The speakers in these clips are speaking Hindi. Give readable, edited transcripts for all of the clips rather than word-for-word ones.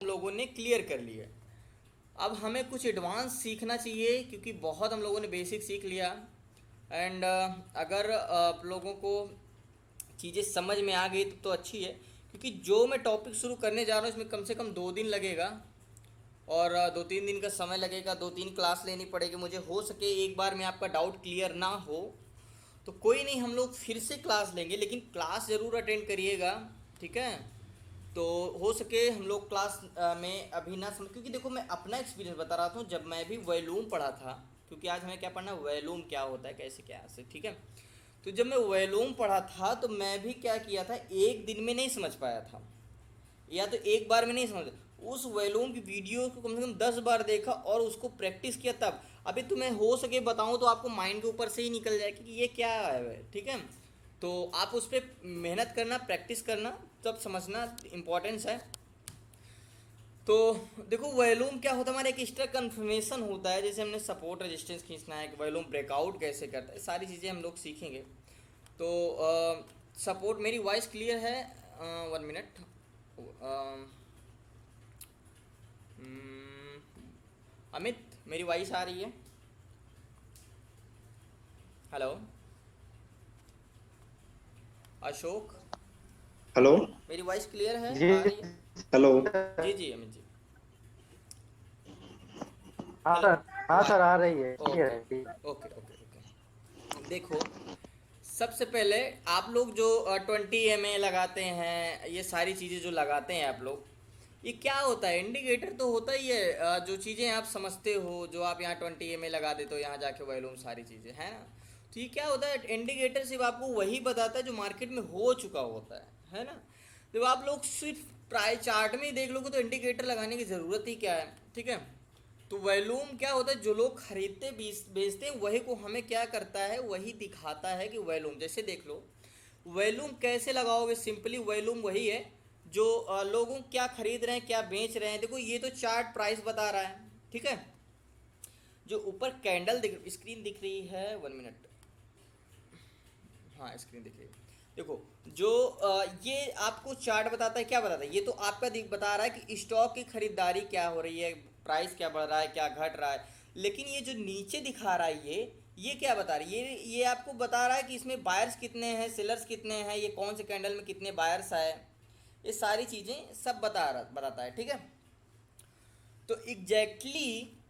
हम लोगों ने क्लियर कर लिया। अब हमें कुछ एडवांस सीखना चाहिए क्योंकि बहुत हम लोगों ने बेसिक सीख लिया। एंड अगर आप लोगों को चीज़ें समझ में आ गई तो अच्छी है, क्योंकि जो मैं टॉपिक शुरू करने जा रहा हूँ इसमें कम से कम 2 दिन लगेगा और 2-3 दिन का समय लगेगा, 2-3 क्लास लेनी पड़ेगी मुझे। हो सके एक बार में आपका डाउट क्लियर ना हो तो कोई नहीं, हम लोग फिर से क्लास लेंगे, लेकिन क्लास ज़रूर अटेंड करिएगा, ठीक है। तो हो सके हम लोग क्लास में अभी ना समझ, क्योंकि देखो मैं अपना एक्सपीरियंस बता रहा हूँ जब मैं भी वॉल्यूम पढ़ा था, क्योंकि आज हमें क्या पढ़ना है, वॉल्यूम क्या होता है, कैसे क्या से, ठीक है। तो जब मैं वॉल्यूम पढ़ा था तो मैं भी क्या किया था, एक दिन में नहीं समझ पाया था, या तो एक बार में नहीं समझ, उस वॉल्यूम की वीडियो को कम से कम 10 बार देखा और उसको प्रैक्टिस किया तब। अभी तो मैं हो सके बताऊं तो आपको माइंड के ऊपर से ही निकल जाए कि ये क्या है, ठीक है। तो आप उस पर मेहनत करना, प्रैक्टिस करना, तब समझना इम्पोर्टेंस है। तो देखो वॉल्यूम क्या होता है, हमारा एक एक्स्ट्रा कन्फर्मेशन होता है, जैसे हमने सपोर्ट रेजिस्टेंस खींचना है, वॉल्यूम ब्रेकआउट कैसे करता है, सारी चीज़ें हम लोग सीखेंगे। तो सपोर्ट, मेरी वॉइस क्लियर है? 1 मिनट। अमित, मेरी वॉइस आ रही है? हेलो अशोक, हेलो मेरी वॉइस क्लियर है, जी। आ रही है? हेलो। जी जी अमित जी। हाँ हेलो। सर, हाँ हाँ, सर, आ रही है, क्लियर ओके है, क्लियर। Okay okay okay. देखो, सबसे पहले आप लोग जो 20 mA लगाते हैं, ये सारी चीज़ें जो लगाते हैं आप लोग, ये क्या होता है, इंडिकेटर तो होता ही है। जो चीज़ें आप समझते हो, जो आप यहाँ 20 mA लगा देते हो, यहाँ जाके वॉल्यूम, सारी चीज़ें है ना। तो ये क्या होता है, इंडिकेटर सिर्फ आपको वही बताता है जो मार्केट में हो चुका होता है ना। जब आप लोग सिर्फ प्राइस चार्ट में ही देख लोगे तो इंडिकेटर लगाने की ज़रूरत ही क्या है, ठीक है। तो वॉल्यूम क्या होता है, जो लोग खरीदते बेचते हैं वही को हमें क्या करता है, वही दिखाता है कि वॉल्यूम, जैसे देख लो वॉल्यूम कैसे लगाओगे। सिंपली वॉल्यूम वही है जो लोगों क्या खरीद रहे हैं, क्या बेच रहे हैं। देखो ये तो चार्ट प्राइस बता रहा है, ठीक है। जो ऊपर कैंडल स्क्रीन दिख रही है, 1 मिनट, हाँ स्क्रीन दिख रही है। देखो जो ये आपको चार्ट बताता है, क्या बताता है, ये तो आपका बता रहा है कि स्टॉक की खरीदारी क्या हो रही है, प्राइस क्या बढ़ रहा है, क्या घट रहा है। लेकिन ये जो नीचे दिखा रहा है, ये क्या बता रहा है, ये आपको बता रहा है कि इसमें बायर्स कितने हैं, सेलर्स कितने हैं, ये कौन से कैंडल में कितने बायर्स आए, ये सारी चीज़ें सब बताता है, ठीक है। तो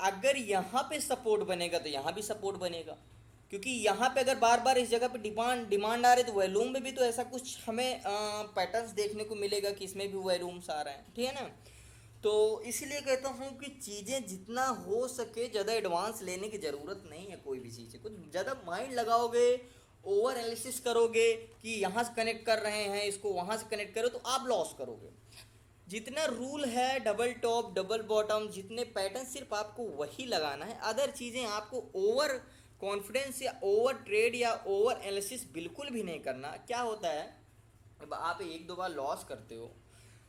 अगर यहाँ पे सपोर्ट बनेगा तो यहाँ भी सपोर्ट बनेगा, क्योंकि यहाँ पे अगर बार बार इस जगह पे डिमांड आ रही है तो वॉल्यूम में भी तो ऐसा कुछ हमें पैटर्न्स देखने को मिलेगा कि इसमें भी वॉल्यूम्स आ रहे हैं, ठीक है ना। तो इसलिए कहता हूँ कि चीज़ें जितना हो सके ज़्यादा एडवांस लेने की ज़रूरत नहीं है। कोई भी चीज़ कुछ ज़्यादा माइंड लगाओगे, ओवर एनालिसिस करोगे कि यहाँ से कनेक्ट कर रहे हैं, इसको वहाँ से कनेक्ट करो, तो आप लॉस करोगे। जितना रूल है, डबल टॉप डबल बॉटम, जितने पैटर्न, सिर्फ आपको वही लगाना है। अदर चीज़ें आपको ओवर कॉन्फिडेंस या ओवर ट्रेड या ओवर एनालिसिस बिल्कुल भी नहीं करना। क्या होता है, अब आप 1-2 बार लॉस करते हो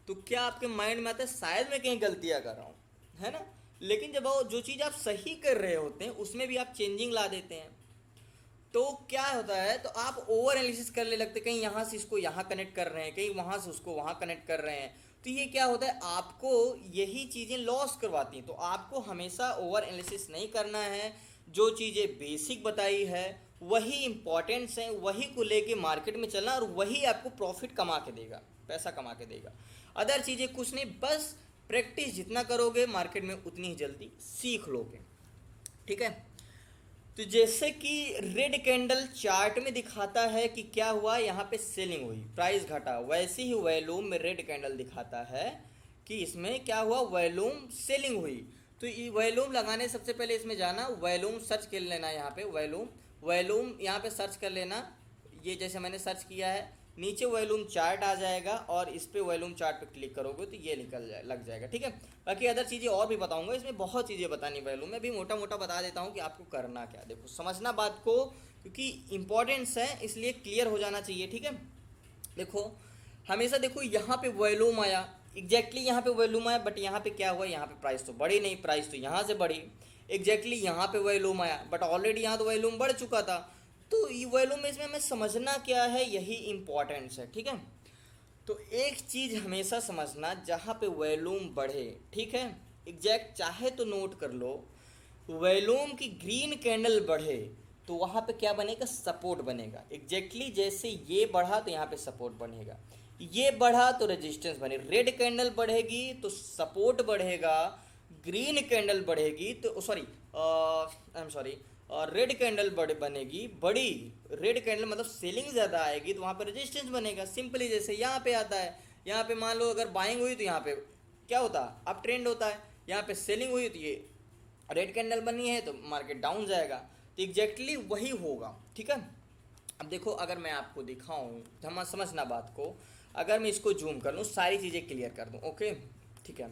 तो क्या आपके माइंड में आता है शायद मैं कहीं गलतियाँ कर रहा हूँ, है ना। लेकिन जब वो जो चीज़ आप सही कर रहे होते हैं उसमें भी आप चेंजिंग ला देते हैं, तो क्या होता है, तो आप ओवर एनालिसिस करने लगते, कहीं यहाँ से इसको यहाँ कनेक्ट कर रहे हैं, कहीं वहाँ से उसको वहाँ कनेक्ट कर रहे हैं। तो ये क्या होता है, आपको यही चीज़ें लॉस करवाती हैं। तो आपको हमेशा ओवर एनालिसिस नहीं करना है। जो चीज़ें बेसिक बताई है वही इंपॉर्टेंट्स हैं, वही को लेके मार्केट में चलना, और वही आपको प्रॉफिट कमा के देगा, पैसा कमा के देगा। अदर चीज़ें कुछ नहीं, बस प्रैक्टिस जितना करोगे मार्केट में उतनी ही जल्दी सीख लोगे, ठीक है। तो जैसे कि रेड कैंडल चार्ट में दिखाता है कि क्या हुआ, यहाँ पे सेलिंग हुई, प्राइस घटा, वैसे ही वॉल्यूम में रेड कैंडल दिखाता है कि इसमें क्या हुआ, वॉल्यूम सेलिंग हुई। तो ये वॉल्यूम लगाने से सबसे पहले इसमें जाना, वॉल्यूम सर्च कर लेना, यहाँ पे वॉल्यूम वॉल्यूम यहाँ पे सर्च कर लेना। ये जैसे मैंने सर्च किया है, नीचे वॉल्यूम चार्ट आ जाएगा और इस पे वॉल्यूम चार्ट पे क्लिक करोगे तो ये लग जाएगा, ठीक है। बाकी अदर चीज़ें और भी बताऊंगा, इसमें बहुत चीज़ें बतानी वॉल्यूम में, भी मोटा मोटा बता देता हूँ कि आपको करना क्या। देखो समझना बात को, क्योंकि इंपॉर्टेंस है इसलिए क्लियर हो जाना चाहिए, ठीक है। देखो हमेशा देखो यहाँ पे वॉल्यूम आया, एग्जैक्टली यहाँ पे वॉल्यूम आया, बट यहाँ पे क्या हुआ, यहाँ पे प्राइस तो बढ़ी नहीं, प्राइस तो यहाँ से बढ़ी। एग्जैक्टली यहाँ पे वॉल्यूम आया, बट ऑलरेडी यहाँ तो वॉल्यूम बढ़ चुका था। तो ये वॉल्यूम में इसमें हमें समझना क्या है, यही इंपॉर्टेंस है, ठीक है। तो एक चीज हमेशा समझना, जहाँ पे वॉल्यूम बढ़े, ठीक है, एग्जैक्ट चाहे तो नोट कर लो, वॉल्यूम की ग्रीन कैंडल बढ़े तो वहाँ पे क्या बनेगा, सपोर्ट बनेगा। एग्जैक्टली जैसे ये बढ़ा तो यहाँ पे सपोर्ट बनेगा, ये बढ़ा तो रेजिस्टेंस बने। रेड कैंडल बढ़ेगी तो सपोर्ट बढ़ेगा, ग्रीन कैंडल बढ़ेगी तो sorry, I am sorry, red candle बनेगी बड़ी, रेड कैंडल मतलब सेलिंग ज़्यादा आएगी तो वहाँ पे रेजिस्टेंस बनेगा। सिंपली जैसे यहाँ पे आता है, यहाँ पे मान लो अगर बाइंग हुई तो यहाँ पे क्या होता है, अप ट्रेंड होता है। यहाँ पे सेलिंग हुई तो ये रेड कैंडल बनी है तो मार्केट डाउन जाएगा। तो एग्जैक्टली वही होगा, ठीक है। अब देखो अगर मैं आपको दिखाऊं, हम समझना बात को, अगर मैं इसको जूम कर लूँ, सारी चीज़ें क्लियर कर दूँ, ओके ठीक है।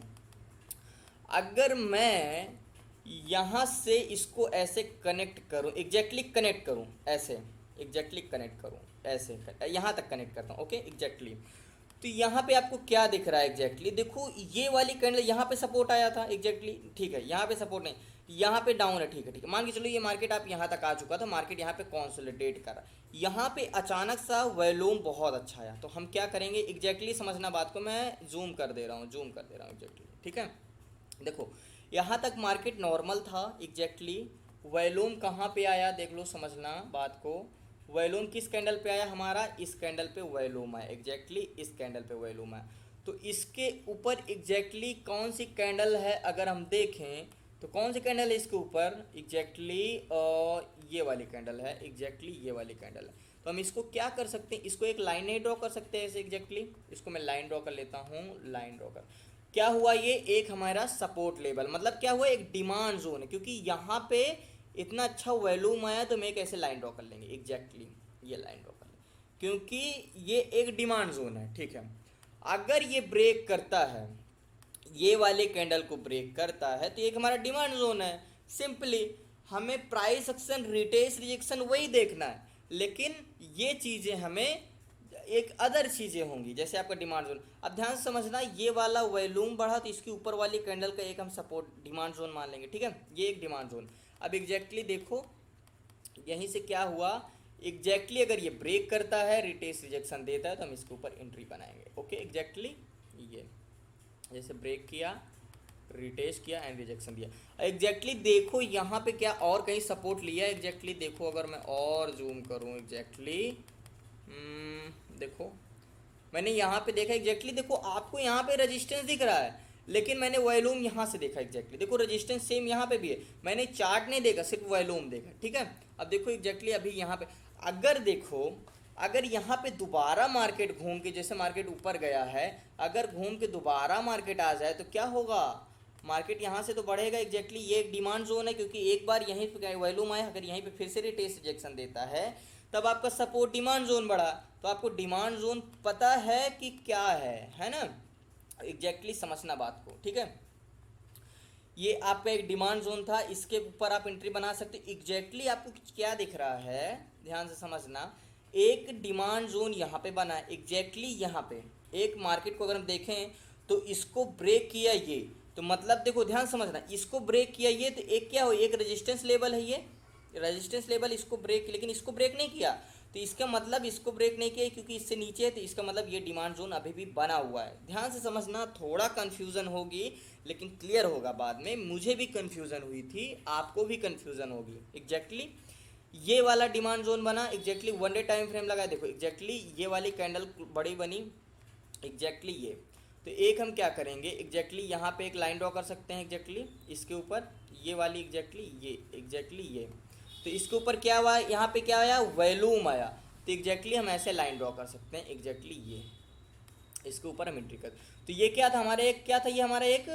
अगर मैं यहाँ से इसको ऐसे कनेक्ट करूँ, एग्जैक्टली कनेक्ट करूँ ऐसे, एग्जैक्टली कनेक्ट करूँ ऐसे, यहाँ तक कनेक्ट करता हूँ, ओके एग्जैक्टली। तो यहाँ पे आपको क्या दिख रहा है एग्जैक्टली, देखो ये वाली कैंडल यहाँ पे सपोर्ट आया था एग्जैक्टली, ठीक है, यहाँ पे सपोर्ट नहीं, यहाँ पे डाउन है, ठीक है ठीक है, मान के चलो ये मार्केट आप यहाँ तक आ चुका था, मार्केट यहाँ पे कॉन्सोलिडेट कर रहा है, यहाँ पे अचानक सा वॉल्यूम बहुत अच्छा आया, तो हम क्या करेंगे एग्जैक्टली समझना बात को, मैं जूम कर दे रहा हूँ, जूम कर दे रहा हूँ एग्जैक्टली, ठीक है। देखो यहाँ तक मार्केट नॉर्मल था एग्जैक्टली, वॉल्यूम कहाँ पे आया देख लो, समझना बात को, वॉल्यूम किस कैंडल पे आया हमारा, इस कैंडल पे वॉल्यूम आया एग्जैक्टली, इस कैंडल पे वॉल्यूम आया। तो इसके ऊपर एग्जैक्टली कौन सी कैंडल है अगर हम देखें, तो कौन सी कैंडल है इसके ऊपर एग्जैक्टली, ये वाली कैंडल है एग्जैक्टली, ये वाली कैंडल है। तो हम इसको क्या कर सकते हैं, इसको एक लाइन नहीं ड्रॉ कर सकते हैं ऐसे एग्जैक्टली, इसको मैं लाइन ड्रॉ कर लेता हूँ, लाइन ड्रॉ कर, क्या हुआ, ये एक हमारा सपोर्ट लेवल, मतलब क्या हुआ, एक डिमांड जोन है, क्योंकि यहाँ पे इतना अच्छा वॉल्यूम आया तो मैं एक ऐसे लाइन ड्रॉ कर लेंगे एग्जैक्टली, ये लाइन ड्रॉ कर लेंगे, क्योंकि ये एक डिमांड जोन है, ठीक है। अगर ये ब्रेक करता है, ये वाले कैंडल को ब्रेक करता है तो एक हमारा डिमांड जोन है। सिंपली हमें प्राइस एक्शन, रिटेस्ट रिजेक्शन वही देखना है, लेकिन ये चीज़ें हमें एक अदर चीज़ें होंगी, जैसे आपका डिमांड जोन। अब ध्यान से समझना, ये वाला वॉल्यूम बढ़ा तो इसके ऊपर वाली कैंडल का एक हम सपोर्ट डिमांड जोन मान लेंगे, ठीक है, ये एक डिमांड जोन। अब एग्जैक्टली देखो यहीं से क्या हुआ, एग्जैक्टली अगर ये ब्रेक करता है, रिटेस्ट रिजेक्शन देता है तो हम इसके ऊपर एंट्री बनाएंगे, ओके एग्जैक्टली, ये जैसे ब्रेक किया, रिटेस्ट किया एंड रिजेक्शन दिया। एग्जैक्टली देखो यहाँ पे क्या और कहीं सपोर्ट लिया है एग्जैक्टली, देखो अगर मैं और जूम करूँ एग्जैक्टली, देखो मैंने यहाँ पे देखा एग्जैक्टली, देखो आपको यहाँ पे रेजिस्टेंस दिख रहा है, लेकिन मैंने वॉल्यूम यहाँ से देखा एग्जैक्टली, देखो रेजिस्टेंस सेम यहाँ पे भी है, मैंने चार्ट नहीं देखा, सिर्फ वॉल्यूम देखा, ठीक है। अब देखो एग्जैक्टली अभी यहाँ पे अगर देखो, अगर यहाँ पे दोबारा मार्केट घूम के, जैसे मार्केट ऊपर गया है, अगर घूम के दोबारा मार्केट आ जाए तो क्या होगा, मार्केट यहाँ से तो बढ़ेगा एग्जैक्टली, ये एक डिमांड जोन है, क्योंकि एक बार यहीं पे वॉल्यूम आया, अगर यहीं पे फिर से रिटेस्ट रिजेक्शन देता है तब आपका सपोर्ट डिमांड जोन बढ़ा, तो आपको डिमांड जोन पता है कि क्या है ना, एग्जैक्टली समझना बात को, ठीक है। ये आपका एक डिमांड जोन था, इसके ऊपर आप एंट्री बना सकते, एग्जैक्टली आपको क्या दिख रहा है, ध्यान से समझना, एक डिमांड जोन यहाँ पे बना है एग्जैक्टली, यहाँ पे एक मार्केट को अगर हम देखें तो इसको ब्रेक किया ये, तो मतलब देखो ध्यान समझना, इसको ब्रेक किया ये तो एक क्या हो, एक रेजिस्टेंस लेवल है, ये रेजिस्टेंस लेवल इसको ब्रेक, लेकिन इसको ब्रेक नहीं किया, तो इसका मतलब इसको ब्रेक नहीं किया क्योंकि इससे नीचे है, तो इसका मतलब ये डिमांड जोन अभी भी बना हुआ है। ध्यान से समझना, थोड़ा कन्फ्यूज़न होगी लेकिन क्लियर होगा बाद में, मुझे भी कन्फ्यूज़न हुई थी, आपको भी कन्फ्यूज़न होगी एग्जैक्टली। ये वाला डिमांड जोन बना exactly, one day time frame लगाया, देखो एग्जैक्टली ये वाली कैंडल बड़ी बनी एग्जैक्टली ये, तो एक हम क्या करेंगे एग्जैक्टली यहाँ पे एक लाइन ड्रॉ कर सकते हैं एग्जैक्टली इसके ऊपर, ये वाली एग्जैक्टली ये एग्जैक्टली ये, तो इसके ऊपर क्या हुआ, यहाँ पे क्या आया, वॉल्यूम आया, तो एग्जैक्टली हम ऐसे लाइन ड्रॉ कर सकते हैं एग्जैक्टली ये, इसके ऊपर हम एंट्री कर, तो ये क्या था हमारे एक, क्या था ये हमारा एक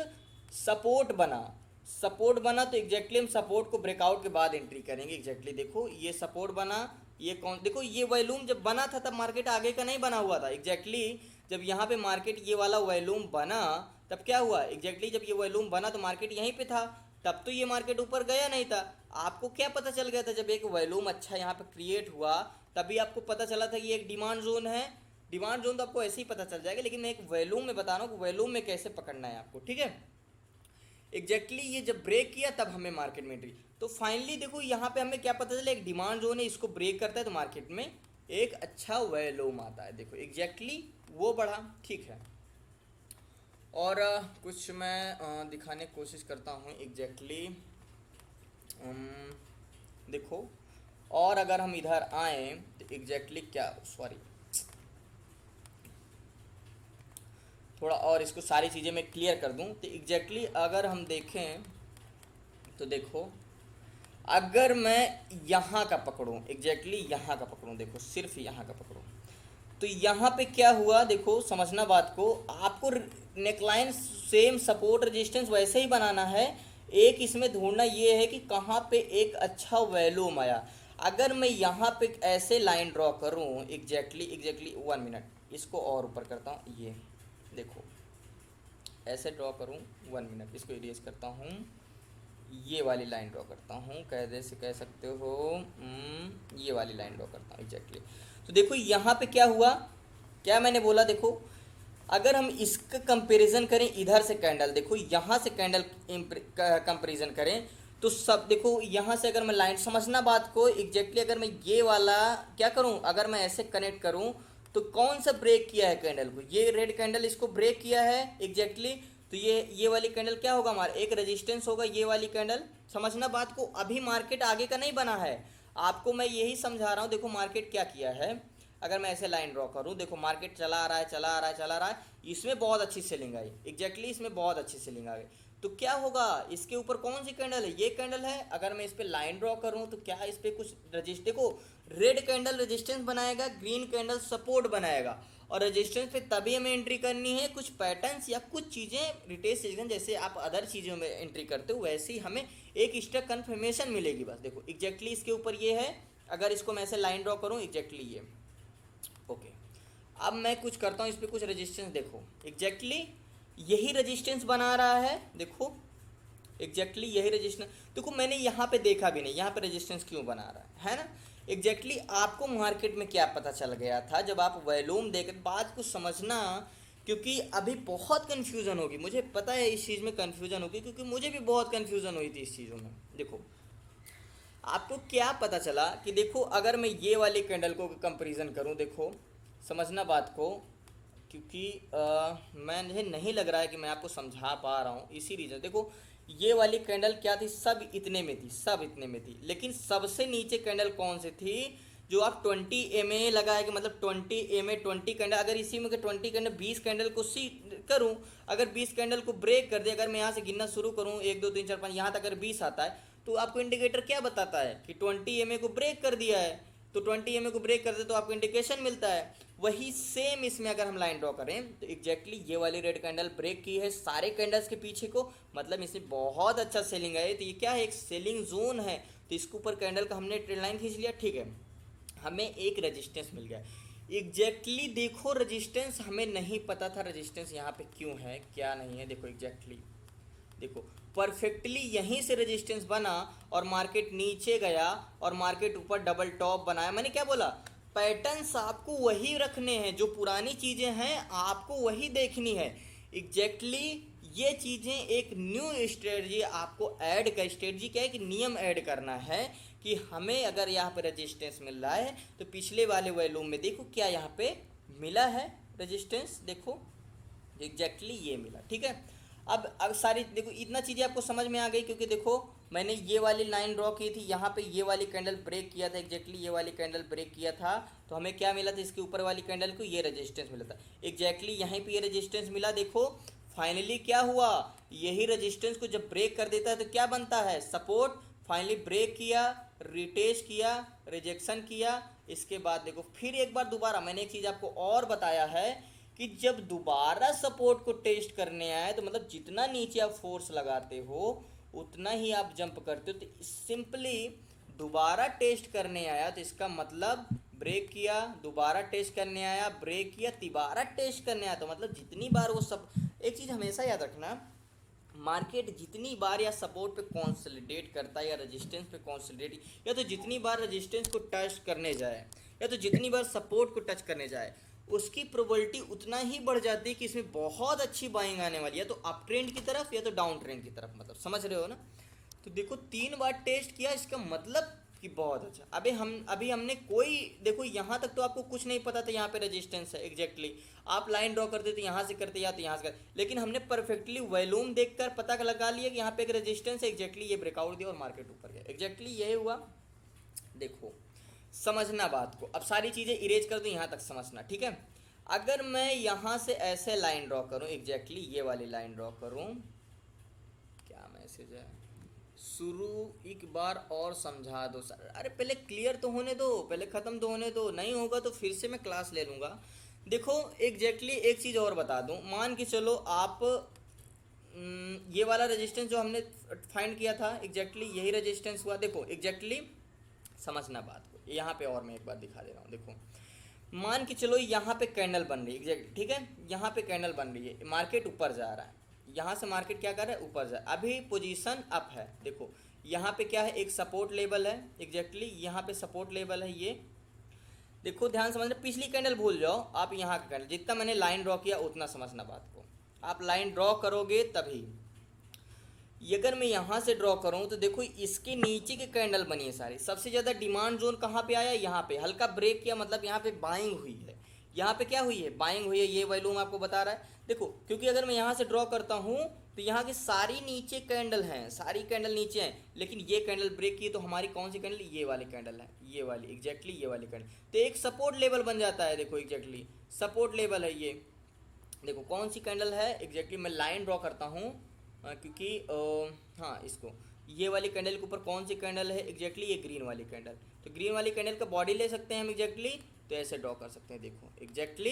सपोर्ट बना, सपोर्ट बना, तो एग्जैक्टली हम सपोर्ट को ब्रेकआउट के बाद एंट्री करेंगे एग्जैक्टली। देखो ये सपोर्ट बना, ये कौन, देखो ये वॉल्यूम जब बना था तब मार्केट आगे का नहीं बना हुआ था एग्जैक्टली, जब यहाँ पे मार्केट ये वाला वॉल्यूम बना तब क्या हुआ एग्जैक्टली, जब ये वॉल्यूम बना तो मार्केट यहीं पे था, तब तो ये मार्केट ऊपर गया नहीं था। आपको क्या पता चल गया था, जब एक वॉल्यूम अच्छा यहाँ पे क्रिएट हुआ तभी आपको पता चला था कि ये एक डिमांड जोन है, डिमांड जोन तो आपको ऐसे ही पता चल जाएगा, लेकिन मैं एक वॉल्यूम में बता रहा हूँ कि वॉल्यूम में कैसे पकड़ना है आपको, ठीक है। एग्जैक्टली ये जब ब्रेक किया तब हमें मार्केट में एंट्री, तो फाइनली देखो यहाँ पे हमें क्या पता चला, एक डिमांड जोन है, इसको ब्रेक करता है तो मार्केट में एक अच्छा वॉल्यूम आता है, देखो एग्जैक्टली वो बढ़ा, ठीक है। और कुछ मैं दिखाने की कोशिश करता हूँ एग्जैक्टली। देखो, और अगर हम इधर आए तो एग्जैक्टली क्या, सॉरी, थोड़ा और इसको सारी चीज़ें मैं क्लियर कर दूं तो एग्जैक्टली अगर हम देखें तो देखो, अगर मैं यहाँ का पकड़ूं, एग्जैक्टली यहाँ का पकड़ूं, देखो सिर्फ यहाँ का पकड़ूं, तो यहाँ पे क्या हुआ, देखो समझना बात को, आपको नेकलाइन सेम सपोर्ट रेजिस्टेंस वैसे ही बनाना है। एक इसमें ढूंढना ये है कि कहाँ पे एक अच्छा वैल्यूम आया। अगर मैं यहाँ पे ऐसे लाइन ड्रॉ करूँ, एग्जैक्टली 1 मिनट, इसको और ऊपर करता हूँ, ये देखो ऐसे ड्रॉ करूँ, 1 मिनट, इसको इरेज करता हूँ, ये वाली लाइन ड्रॉ करता हूँ, कैसे से कह सकते हो, ये वाली लाइन ड्रॉ करता हूँ एग्जैक्टली। तो देखो यहाँ पे क्या हुआ, क्या मैंने बोला, देखो अगर हम इसका कंपैरिजन करें इधर से कैंडल, देखो यहाँ से कैंडल कंपैरिजन करें तो सब देखो, यहाँ से अगर मैं लाइन, समझना बात को, एग्जैक्टली अगर मैं ये वाला क्या करूँ, अगर मैं ऐसे कनेक्ट करूँ तो कौन सा ब्रेक किया है कैंडल को, ये रेड कैंडल इसको ब्रेक किया है एग्जैक्टली। तो ये वाली कैंडल क्या होगा, हमारा एक रेजिस्टेंस होगा, ये वाली कैंडल। समझना बात को, अभी मार्केट आगे का नहीं बना है, आपको मैं यही समझा रहा हूँ। देखो मार्केट क्या किया है, अगर मैं ऐसे लाइन ड्रॉ करूँ, देखो मार्केट चला आ रहा है, चला आ रहा है, चला आ रहा है, इसमें बहुत अच्छी सेलिंग आई एग्जैक्टली, इसमें बहुत अच्छी सेलिंग आ गई। तो क्या होगा, इसके ऊपर कौन सी कैंडल है, ये कैंडल है। अगर मैं इस पर लाइन ड्रॉ करूँ तो क्या इस पर कुछ रजिस्ट, देखो रेड कैंडल रेजिस्टेंस बनाएगा, ग्रीन कैंडल सपोर्ट बनाएगा, और रेजिस्टेंस पे तभी हमें एंट्री करनी है। कुछ पैटर्न्स या कुछ चीज़ें रिटेल सेशन जैसे आप अदर चीज़ों में एंट्री करते हो, वैसे ही हमें एक स्टॉक कन्फर्मेशन मिलेगी बस। देखो एग्जैक्टली इसके ऊपर ये है, अगर इसको मैं ऐसे लाइन ड्रॉ करूँ, एग्जैक्टली ये, ओके। अब मैं कुछ करता हूँ, इस पर कुछ रेजिस्टेंस, देखो एग्जैक्टली यही रेजिस्टेंस बना रहा है, देखो एग्जैक्टली यही रेजिस्टेंस। देखो मैंने यहाँ पे देखा भी नहीं, यहाँ पे रेजिस्टेंस क्यों बना रहा है ना। एग्जैक्टली आपको मार्केट में क्या पता चल गया था जब आप वॉल्यूम देख, बात को समझना, क्योंकि अभी बहुत कन्फ्यूज़न होगी, मुझे पता है इस चीज़ में कन्फ्यूज़न होगी, क्योंकि मुझे भी बहुत कन्फ्यूज़न हुई थी इस चीज़ों में। देखो आपको क्या पता चला कि देखो, अगर मैं ये वाली कैंडल को कंपैरिजन करूं, देखो समझना बात को, क्योंकि मुझे नहीं लग रहा है कि मैं आपको समझा पा रहा हूँ, इसी रीज़न। देखो ये वाली कैंडल क्या थी, सब इतने में थी, सब इतने में थी, लेकिन सबसे नीचे कैंडल कौन सी थी, जो आप 20 MA लगाएंगे, मतलब 20 MA 20 कैंडल, अगर इसी में 20 कैंडल 20 कैंडल को सी करूँ, अगर 20 कैंडल को ब्रेक कर दे, अगर मैं यहाँ से गिनना शुरू करूँ 1 2 3 4 5, यहाँ तक अगर 20 आता है, तो आपको इंडिकेटर क्या बताता है कि 20 MA को ब्रेक कर दिया है। तो 20 MA को ब्रेक कर दे तो आपको इंडिकेशन मिलता है। वही सेम इसमें अगर हम लाइन ड्रॉ करें तो एग्जैक्टली ये वाली रेड कैंडल ब्रेक की है सारे कैंडल्स के पीछे को, मतलब इसमें बहुत अच्छा सेलिंग है। तो ये क्या है, एक सेलिंग जोन है, तो इसके ऊपर कैंडल का हमने ट्रेंड लाइन खींच लिया, ठीक है, हमें एक रेजिस्टेंस मिल गया एग्जैक्टली। देखो रेजिस्टेंस हमें नहीं पता था, रेजिस्टेंस यहाँ पे क्यों है क्या नहीं है, देखो एग्जैक्टली देखो परफेक्टली यहीं से रेजिस्टेंस बना और मार्केट नीचे गया और मार्केट ऊपर डबल टॉप बनाया। मैंने क्या बोला, पैटर्न्स आपको वही रखने हैं, जो पुरानी चीज़ें हैं आपको वही देखनी है एग्जैक्टली। ये चीज़ें एक न्यू स्ट्रेटजी आपको ऐड कर, स्ट्रेटजी क्या है कि नियम ऐड करना है कि हमें अगर यहाँ पे रेजिस्टेंस मिल रहा है तो पिछले वाले वॉल्यूम में देखो क्या यहाँ पे मिला है रेजिस्टेंस, देखो एग्जैक्टली ये मिला, ठीक है। अब सारी देखो इतना चीज़ें आपको समझ में आ गई, क्योंकि देखो मैंने ये वाली लाइन ड्रॉ की थी, यहाँ पे ये वाली कैंडल ब्रेक किया था, एग्जैक्टली ये वाली कैंडल ब्रेक किया था, तो हमें क्या मिला था, इसके ऊपर वाली कैंडल को ये रेजिस्टेंस मिला था एग्जैक्टली, यहीं पे ये रेजिस्टेंस मिला। देखो फाइनली क्या हुआ, यही रेजिस्टेंस को जब ब्रेक कर देता है तो क्या बनता है, सपोर्ट। फाइनली ब्रेक किया, रिटेस्ट किया, रिजेक्शन किया, इसके बाद देखो फिर एक बार दोबारा, मैंने एक चीज़ आपको और बताया है कि जब दोबारा सपोर्ट को टेस्ट करने आए तो मतलब जितना नीचे आप फोर्स लगाते हो उतना ही आप जंप करते हो। तो सिंपली दोबारा टेस्ट करने आया तो इसका मतलब ब्रेक किया, दोबारा टेस्ट करने आया, ब्रेक किया, तिबारा टेस्ट करने आया, तो मतलब जितनी बार वो सब, एक चीज़ हमेशा याद रखना, मार्केट जितनी बार या सपोर्ट पे कॉन्सोलिडेट करता है या रेजिस्टेंस पे कॉन्सोलिडेट, या तो जितनी बार रेजिस्टेंस को टच करने जाए या तो जितनी बार सपोर्ट को टच करने जाए, उसकी प्रोबेबिलिटी उतना ही बढ़ जाती है कि इसमें बहुत अच्छी बाइंग आने वाली है, तो अप ट्रेंड की तरफ या तो डाउन ट्रेंड की तरफ, मतलब समझ रहे हो ना। तो देखो 3 बार टेस्ट किया, इसका मतलब कि बहुत अच्छा। अभी हमने कोई, देखो यहाँ तक तो आपको कुछ नहीं पता था यहाँ पे रेजिस्टेंस है एग्जैक्टली आप लाइन ड्रॉ करते तो यहाँ से करते या तो यहाँ से करते, लेकिन हमने परफेक्टली वॉल्यूम देखकर पता लगा लिया कि यहाँ पे एक रेजिस्टेंस है एग्जैक्टली, ये ब्रेकआउट दिया और मार्केट ऊपर गया एग्जैक्टली यही हुआ। देखो समझना बात को, अब सारी चीज़ें इरेज कर दूँ यहाँ तक समझना, ठीक है। अगर मैं यहाँ से ऐसे लाइन ड्रॉ करूँ एग्जैक्टली ये वाली लाइन ड्रॉ करूँ, क्या मैसेज है, शुरू एक बार और समझा दो सर। अरे पहले क्लियर तो होने दो, पहले ख़त्म तो होने दो, नहीं होगा तो फिर से मैं क्लास ले लूँगा। देखो एग्जैक्टली एक चीज़ और बता दूँ, मान के चलो आप ये वाला रेजिस्टेंस जो हमने फाइंड किया था एग्जैक्टली यही रेजिस्टेंस हुआ। देखो एग्जैक्टली समझना बात को, यहाँ पे और मैं एक बार दिखा दे रहा हूँ। देखो मान के चलो यहाँ पे कैंडल बन रही है एग्जैक्ट, ठीक है, यहाँ पे कैंडल बन रही है, मार्केट ऊपर जा रहा है, यहाँ से मार्केट क्या कर रहा है ऊपर जा, अभी पोजीशन अप है। देखो यहाँ पे क्या है, एक सपोर्ट लेवल है एग्जैक्टली, यहाँ पे सपोर्ट लेवल है ये। देखो ध्यान समझना, पिछली कैंडल भूल जाओ, आप यहाँ का कैंडल जितना मैंने लाइन ड्रॉ किया उतना समझना बात को। आप लाइन ड्रॉ करोगे तभी, ये अगर मैं यहाँ से ड्रॉ करूँ तो देखो इसके नीचे की कैंडल बनी है सारी। सबसे ज़्यादा डिमांड जोन कहाँ पे आया, यहाँ पे हल्का ब्रेक किया, मतलब यहाँ पे बाइंग हुई है, यहाँ पे क्या हुई है बाइंग हुई है, ये वॉल्यूम आपको बता रहा है। देखो क्योंकि अगर मैं यहाँ से ड्रॉ करता हूँ तो यहाँ की सारी नीचे कैंडल हैं, सारी कैंडल नीचे हैं, लेकिन ये कैंडल ब्रेक की तो हमारी कौन सी कैंडल, ये वाली कैंडल है, ये वाली एग्जैक्टली ये वाली कैंडल, तो एक सपोर्ट लेवल बन जाता है। देखो एग्जैक्टली सपोर्ट लेवल है ये, देखो कौन सी कैंडल है एग्जैक्टली मैं लाइन ड्रॉ करता हूँ क्योंकि हाँ इसको, ये वाली कैंडल के ऊपर कौन सी कैंडल है एग्जैक्टली ये ग्रीन वाली कैंडल, तो ग्रीन वाली कैंडल का बॉडी ले सकते हैं हम एग्जैक्टली, तो ऐसे ड्रॉ कर सकते हैं। देखो एग्जैक्टली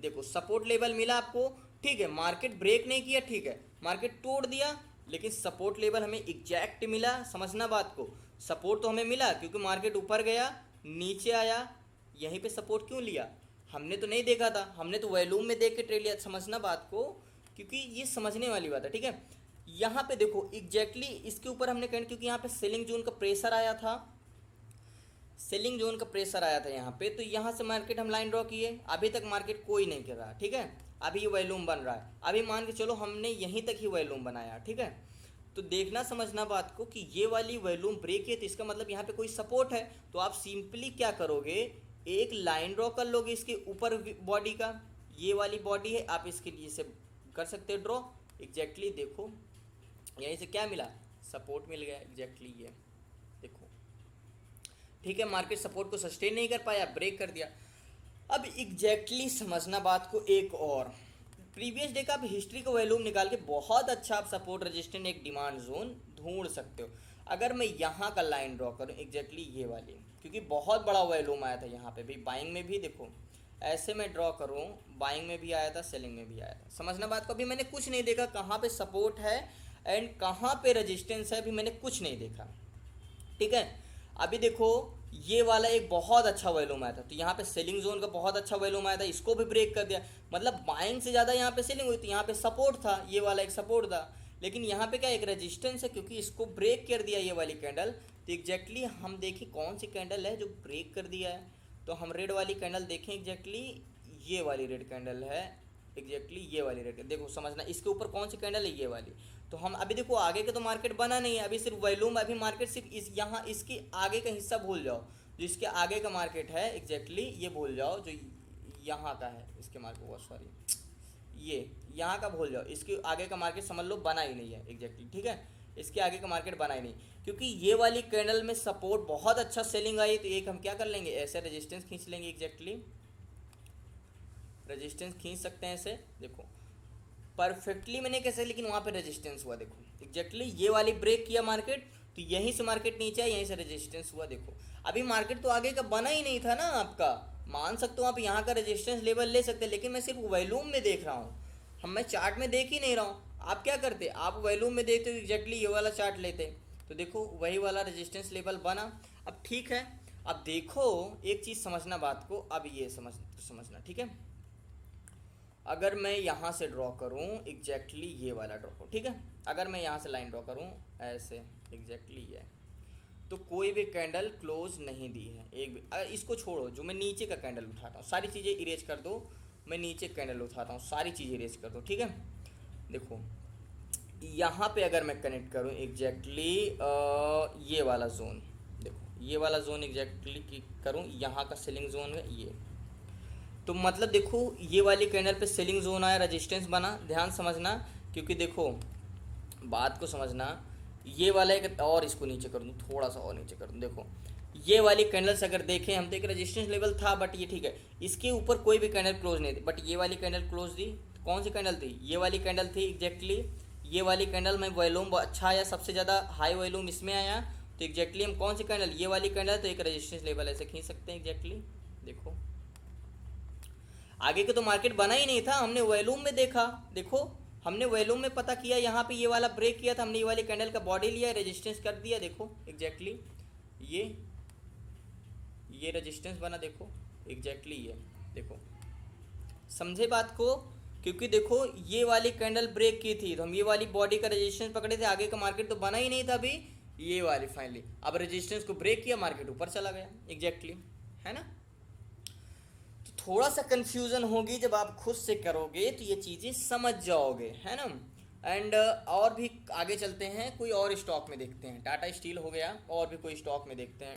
देखो सपोर्ट लेवल मिला आपको, ठीक है, मार्केट ब्रेक नहीं किया, ठीक है, मार्केट तोड़ दिया, लेकिन सपोर्ट लेवल हमें एग्जैक्ट मिला। समझना बात को, सपोर्ट तो हमें मिला क्योंकि मार्केट ऊपर गया नीचे आया, यहीं पे सपोर्ट क्यों लिया, हमने तो नहीं देखा था, हमने तो वॉल्यूम में देख के ट्रेड लिया। समझना बात को, क्योंकि ये समझने वाली बात है, ठीक है। यहाँ पे देखो एग्जैक्टली इसके ऊपर हमने कहा क्योंकि यहाँ पे सेलिंग जोन का प्रेशर आया था, सेलिंग जोन का प्रेशर आया था यहाँ पे, तो यहाँ से मार्केट हम लाइन ड्रॉ किए, अभी तक मार्केट कोई नहीं कर रहा, ठीक है, अभी ये वॉल्यूम बन रहा है, अभी मान के चलो हमने यहीं तक ही वॉल्यूम बनाया, ठीक है। तो देखना समझना बात को कि ये वाली वॉल्यूम ब्रेक है तो इसका मतलब यहाँ पे कोई सपोर्ट है, तो आप सिंपली क्या करोगे, एक लाइन ड्रॉ कर लोगे इसके ऊपर बॉडी का, ये वाली बॉडी है, आप इसके लिए से कर सकते हो ड्रॉ एग्जैक्टली। देखो यहीं से क्या मिला, सपोर्ट मिल गया एग्जैक्टली ये, देखो ठीक है, मार्केट सपोर्ट को सस्टेन नहीं कर पाया, ब्रेक कर दिया। अब एग्जैक्टली समझना बात को, एक और प्रीवियस डे का आप हिस्ट्री का वॉल्यूम निकाल के बहुत अच्छा आप सपोर्ट रेजिस्टेंस एक डिमांड जोन ढूंढ सकते हो। अगर मैं यहाँ का लाइन ड्रॉ करूँ एग्जैक्टली ये वाली, क्योंकि बहुत बड़ा वॉल्यूम आया था यहाँ पे भी, बाइंग में भी देखो ऐसे मैं ड्रॉ करूँ, बाइंग में भी आया था, सेलिंग में भी आया था। समझना बात को, अभी मैंने कुछ नहीं देखा कहाँ पे सपोर्ट है एंड कहाँ पे रेजिस्टेंस है, अभी मैंने कुछ नहीं देखा, ठीक है। अभी देखो ये वाला एक बहुत अच्छा वॉल्यूम आया था, तो यहाँ पे सेलिंग जोन का बहुत अच्छा वॉल्यूम आया था, इसको भी ब्रेक कर दिया, मतलब बाइंग से ज़्यादा यहाँ पे सेलिंग हुई, तो यहाँ पे सपोर्ट था, ये वाला एक सपोर्ट था, लेकिन यहाँ पे क्या एक रेजिस्टेंस है क्योंकि इसको ब्रेक कर दिया ये वाली कैंडल। तो एग्जैक्टली हम देखें कौन सी कैंडल है जो ब्रेक कर दिया है, तो हम रेड वाली कैंडल देखें एग्जैक्टली, ये वाली रेड कैंडल है एग्जैक्टली, ये वाली रेड, देखो समझना इसके ऊपर कौन सी कैंडल है, ये वाली। तो हम अभी देखो आगे का तो मार्केट बना नहीं है, अभी सिर्फ वॉल्यूम, अभी मार्केट सिर्फ इस यहाँ इसके आगे का हिस्सा भूल जाओ, जो इसके आगे का मार्केट है एग्जैक्टली ये भूल जाओ, जो यहाँ का है इसके मार्केट, वो सॉरी ये यहाँ का भूल जाओ, इसके आगे का मार्केट समझ लो बना ही नहीं है एग्जैक्टली, ठीक है, इसके आगे का मार्केट बना ही नहीं, क्योंकि ये वाली कैंडल में सपोर्ट बहुत अच्छा सेलिंग आई, तो एक हम क्या कर लेंगे ऐसे रेजिस्टेंस खींच लेंगे एग्जैक्टली, रेजिस्टेंस खींच सकते हैं ऐसे, देखो परफेक्टली मैंने कैसे, लेकिन वहाँ पे रेजिस्टेंस हुआ, देखो एग्जैक्टली ये वाली ब्रेक किया मार्केट, तो यहीं से मार्केट नीचे आया, यहीं से रेजिस्टेंस हुआ। देखो अभी मार्केट तो आगे का बना ही नहीं था ना आपका, मान सकते हो आप यहाँ का रेजिस्टेंस लेवल ले सकते हैं, लेकिन मैं सिर्फ वॉल्यूम में देख रहा हूँ, मैं चार्ट में देख ही नहीं रहा हूँ। आप क्या करते, आप वॉल्यूम में देखते हो एग्जैक्टली ये वाला चार्ट लेते, तो देखो वही वाला रेजिस्टेंस लेवल बना। अब ठीक है, अब देखो एक चीज़ समझना बात को, अब ये समझना ठीक है, अगर मैं यहाँ से ड्रॉ करूँ एग्जैक्टली ये वाला ड्रॉ करूँ, ठीक है, अगर मैं यहाँ से लाइन ड्रॉ करूँ ऐसे एग्जैक्टली ये, तो कोई भी कैंडल क्लोज नहीं दी है एक भी, इसको छोड़ो, जो मैं नीचे का कैंडल उठाता हूँ सारी चीज़ें इरेज कर दो, मैं नीचे कैंडल उठाता हूँ सारी चीज़ें इरेज कर दो, ठीक है। देखो यहाँ पे अगर मैं कनेक्ट करूँ एग्जैक्टली ये वाला जोन, देखो ये वाला जोन एग्जैक्टली करूँ, यहाँ का सेलिंग जोन है ये। तो मतलब देखो ये वाली कैंडल पे सेलिंग जोन आया, रेजिस्टेंस बना, ध्यान समझना, क्योंकि देखो बात को समझना। ये वाला एक और इसको नीचे कर दूँ, थोड़ा सा और नीचे कर दूँ। देखो ये वाली कैंडल्स अगर देखें हम तो एक रेजिस्टेंस लेवल था, बट ये ठीक है, इसके ऊपर कोई भी कैंडल क्लोज नहीं थी, बट ये वाली कैंडल क्लोज दी। कौन सी कैंडल थी? ये वाली कैंडल थी एग्जैक्टली। ये वाली कैंडल में वॉल्यूम अच्छा आया, सबसे ज़्यादा हाई वॉल्यूम इसमें आया। तो एग्जैक्टली हम कौन सी कैंडल, ये वाली कैंडल, तो एक रेजिस्टेंस लेवल ऐसे खींच सकते हैं एग्जैक्टली। देखो आगे के तो मार्केट बना ही नहीं था, हमने वॉल्यूम में देखा। देखो हमने वॉल्यूम में पता किया, यहाँ पे ये वाला ब्रेक किया था, हमने ये वाली कैंडल का बॉडी लिया, रेजिस्टेंस कर दिया। देखो एग्जैक्टली ये रेजिस्टेंस बना, देखो एग्जैक्टली ये। देखो समझे बात को? क्योंकि देखो ये वाली कैंडल ब्रेक की थी तो हम ये वाली बॉडी का रेजिस्टेंस पकड़े थे, आगे का मार्केट तो बना ही नहीं था अभी। ये वाली फाइनली अब रेजिस्टेंस को ब्रेक किया, मार्केट ऊपर चला गया एग्जैक्टली, है ना। तो थोड़ा सा कंफ्यूजन होगी, जब आप खुद से करोगे तो ये चीज़ें समझ जाओगे, है ना। एंड और भी आगे चलते हैं, कोई और स्टॉक में देखते हैं। टाटा स्टील हो गया, और भी कोई स्टॉक में देखते हैं।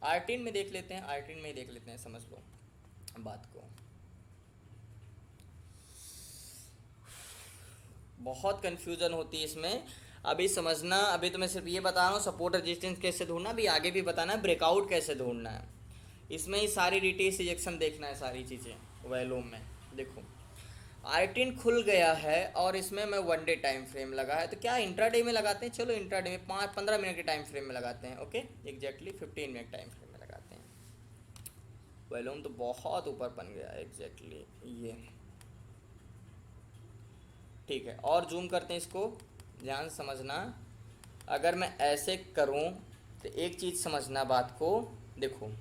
आर्टिन में देख लेते हैं, आर्टिन में ही देख लेते हैं, समझ लो बात को। बहुत कंफ्यूजन होती है इसमें, अभी समझना। अभी तो मैं सिर्फ ये बता रहा हूँ सपोर्ट रेजिस्टेंस कैसे ढूंढना, अभी आगे भी बताना है ब्रेकआउट कैसे ढूंढना है। इसमें ही सारी डिटेल सिजेक्शन देखना है, सारी चीज़ें वैल्यूम में। देखो आर्टिन खुल गया है और इसमें मैं 1 डे टाइम फ्रेम लगा है, तो क्या इंट्राडे में लगाते हैं? चलो इंट्राडे में 5-15 मिनट के टाइम फ्रेम में लगाते हैं। Okay exactly 15 minute time frame में लगाते हैं। वॉल्यूम तो बहुत ऊपर बन गया एग्जैक्टली ये, ठीक है। और जूम करते हैं इसको, ध्यान समझना। अगर मैं ऐसे करूं तो एक चीज़ समझना बात को। देखो